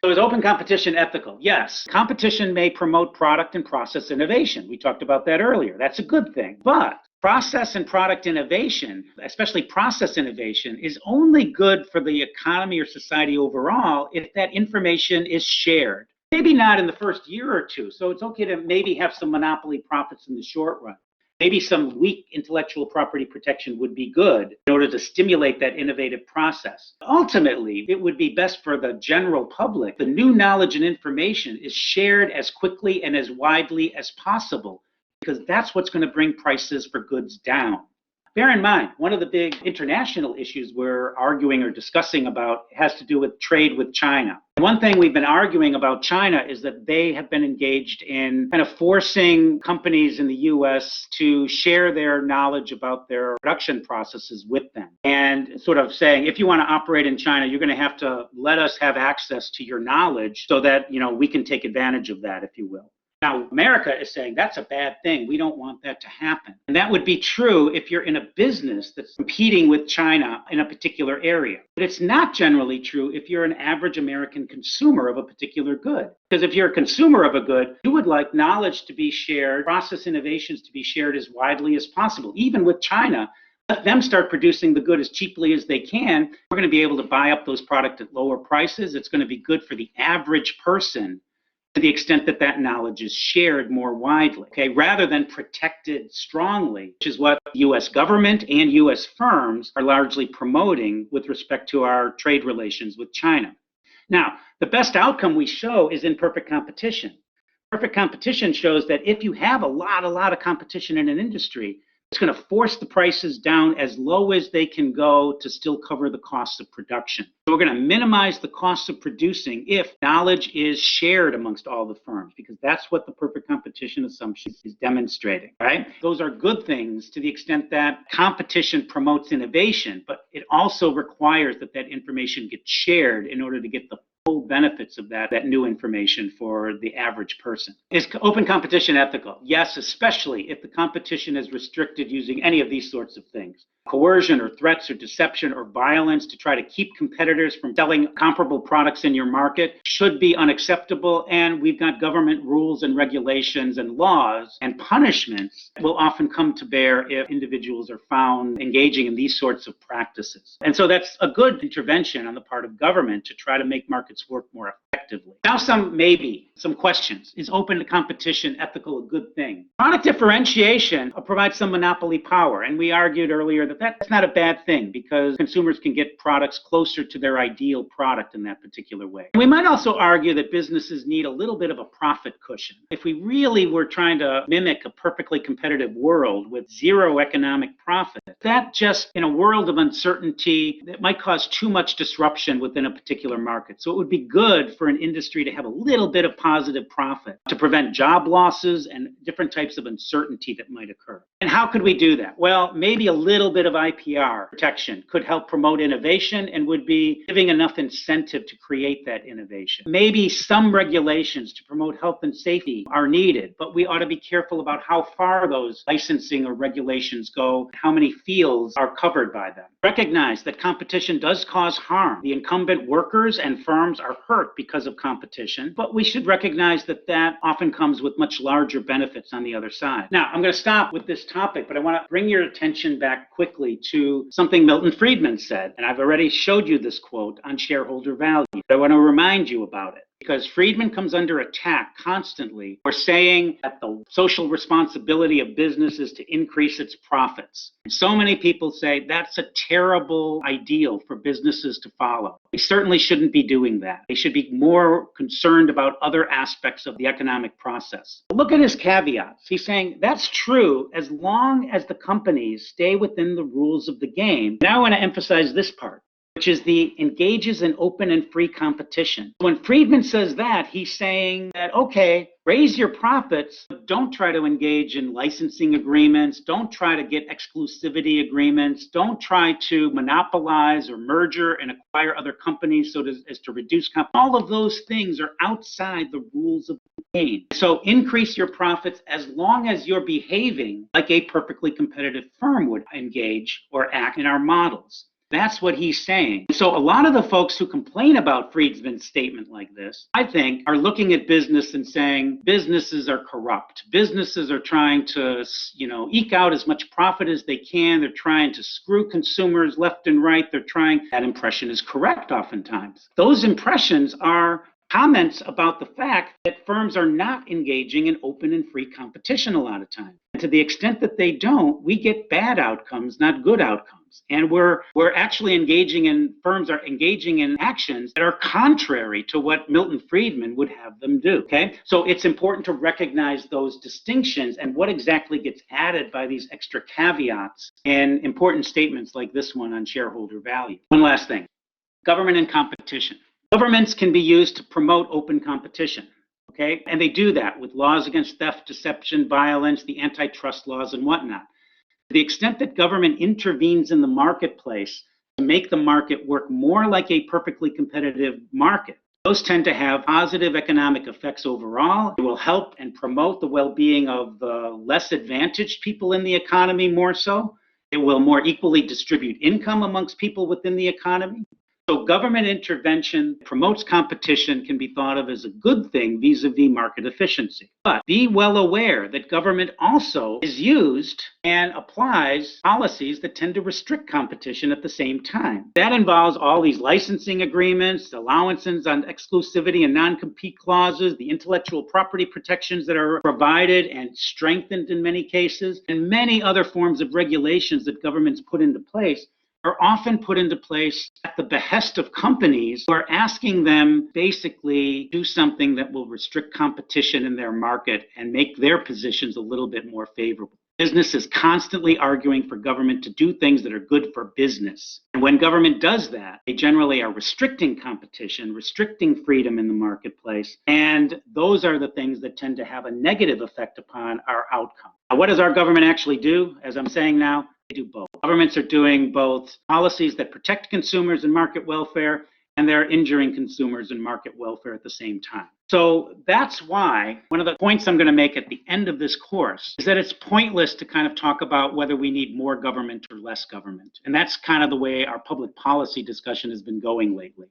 So is open competition ethical? Yes. Competition may promote product and process innovation. We talked about that earlier. That's a good thing. But process and product innovation, especially process innovation, is only good for the economy or society overall if that information is shared. Maybe not in the first year or two. So it's okay to maybe have some monopoly profits in the short run. Maybe some weak intellectual property protection would be good in order to stimulate that innovative process. Ultimately, it would be best for the general public. The new knowledge and information is shared as quickly and as widely as possible, because that's what's going to bring prices for goods down. Bear in mind, one of the big international issues we're arguing or discussing about has to do with trade with China. One thing we've been arguing about China is that they have been engaged in kind of forcing companies in the US to share their knowledge about their production processes with them, and sort of saying, if you want to operate in China, you're going to have to let us have access to your knowledge so that, we can take advantage of that, if you will. Now, America is saying that's a bad thing. We don't want that to happen. And that would be true if you're in a business that's competing with China in a particular area. But it's not generally true if you're an average American consumer of a particular good. Because if you're a consumer of a good, you would like knowledge to be shared, process innovations to be shared as widely as possible, even with China, let them start producing the good as cheaply as they can. We're going to be able to buy up those products at lower prices. It's going to be good for the average person to the extent that that knowledge is shared more widely, okay, rather than protected strongly, which is what the U.S. government and U.S. firms are largely promoting with respect to our trade relations with China. Now, the best outcome we show is in perfect competition. Perfect competition shows that if you have a lot of competition in an industry, it's going to force the prices down as low as they can go to still cover the costs of production. So we're going to minimize the costs of producing if knowledge is shared amongst all the firms, because that's what the perfect competition assumption is demonstrating, right? Those are good things to the extent that competition promotes innovation, but it also requires that that information gets shared in order to get the full benefits of that new information for the average person. Is open competition ethical? Yes, especially if the competition is restricted using any of these sorts of things. Coercion or threats or deception or violence to try to keep competitors from selling comparable products in your market should be unacceptable, and we've got government rules and regulations and laws and punishments that will often come to bear if individuals are found engaging in these sorts of practices. And so that's a good intervention on the part of government to try to make markets work more effectively. Now some questions. Is open competition ethical a good thing? Product differentiation provides some monopoly power, and we argued earlier that that's not a bad thing because consumers can get products closer to their ideal product in that particular way. And we might also argue that businesses need a little bit of a profit cushion. If we really were trying to mimic a perfectly competitive world with zero economic profit, that just in a world of uncertainty, that might cause too much disruption within a particular market. So it would be good for an industry to have a little bit of positive profit to prevent job losses and different types of uncertainty that might occur. And how could we do that? Well, maybe a little bit of IPR protection could help promote innovation and would be giving enough incentive to create that innovation. Maybe some regulations to promote health and safety are needed, but we ought to be careful about how far those licensing or regulations go, how many fields are covered by them. Recognize that competition does cause harm. The incumbent workers and firms are hurt because of competition, but we should recognize that that often comes with much larger benefits on the other side. Now, I'm going to stop with this topic, but I want to bring your attention back quickly to something Milton Friedman said, and I've already showed you this quote on shareholder value. I want to remind you about it, because Friedman comes under attack constantly for saying that the social responsibility of business is to increase its profits. And so many people say that's a terrible ideal for businesses to follow. They certainly shouldn't be doing that. They should be more concerned about other aspects of the economic process. Look at his caveats. He's saying that's true as long as the companies stay within the rules of the game. Now I want to emphasize this part, which is the engages in open and free competition. When Friedman says that, he's saying that, okay, raise your profits, but don't try to engage in licensing agreements, don't try to get exclusivity agreements, don't try to monopolize or merger and acquire other companies as to reduce competition. All of those things are outside the rules of the game. So increase your profits as long as you're behaving like a perfectly competitive firm would engage or act in our models. That's what he's saying. So a lot of the folks who complain about Friedman's statement like this, I think, are looking at business and saying businesses are corrupt. Businesses are trying to, eke out as much profit as they can. They're trying to screw consumers left and right. That impression is correct oftentimes. Those impressions are comments about the fact that firms are not engaging in open and free competition a lot of times. And to the extent that they don't, we get bad outcomes, not good outcomes. And we're actually firms are engaging in actions that are contrary to what Milton Friedman would have them do, okay? So it's important to recognize those distinctions and what exactly gets added by these extra caveats and important statements like this one on shareholder value. One last thing, government and competition. Governments can be used to promote open competition, okay? And they do that with laws against theft, deception, violence, the antitrust laws and whatnot. To the extent that government intervenes in the marketplace to make the market work more like a perfectly competitive market, those tend to have positive economic effects overall. It will help and promote the well-being of the less advantaged people in the economy more so. It will more equally distribute income amongst people within the economy. So government intervention promotes competition can be thought of as a good thing vis-a-vis market efficiency. But be well aware that government also is used and applies policies that tend to restrict competition at the same time. That involves all these licensing agreements, allowances on exclusivity and non-compete clauses, the intellectual property protections that are provided and strengthened in many cases, and many other forms of regulations that governments put into place are often put into place at the behest of companies who are asking them basically do something that will restrict competition in their market and make their positions a little bit more favorable. Business is constantly arguing for government to do things that are good for business. And when government does that, they generally are restricting competition, restricting freedom in the marketplace. And those are the things that tend to have a negative effect upon our outcome. Now, what does our government actually do? As I'm saying now, they do both. Governments are doing both policies that protect consumers and market welfare, and they're injuring consumers and market welfare at the same time. So that's why one of the points I'm going to make at the end of this course is that it's pointless to kind of talk about whether we need more government or less government. And that's kind of the way our public policy discussion has been going lately.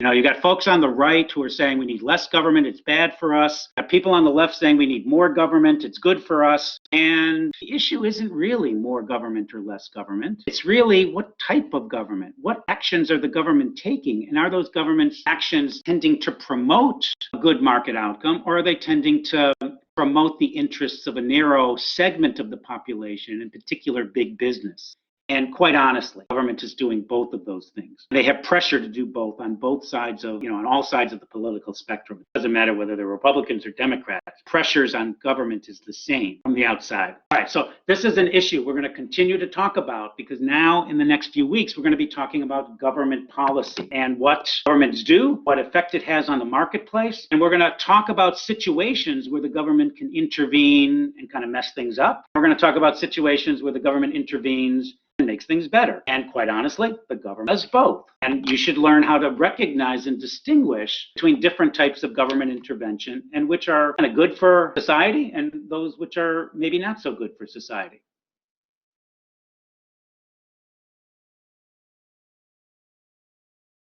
You know, you got folks on the right who are saying we need less government, it's bad for us. You got people on the left saying we need more government, it's good for us. And the issue isn't really more government or less government. It's really what type of government, what actions are the government taking? And are those government actions tending to promote a good market outcome, or are they tending to promote the interests of a narrow segment of the population, in particular big business? And quite honestly, government is doing both of those things. They have pressure to do both on both sides of, on all sides of the political spectrum. It doesn't matter whether they're Republicans or Democrats. Pressures on government is the same from the outside. All right, so this is an issue we're going to continue to talk about because now in the next few weeks, we're going to be talking about government policy and what governments do, what effect it has on the marketplace. And we're going to talk about situations where the government can intervene and kind of mess things up. We're going to talk about situations where the government intervenes and makes things better. And quite honestly, the government does both. And you should learn how to recognize and distinguish between different types of government intervention and which are kind of good for society and those which are maybe not so good for society.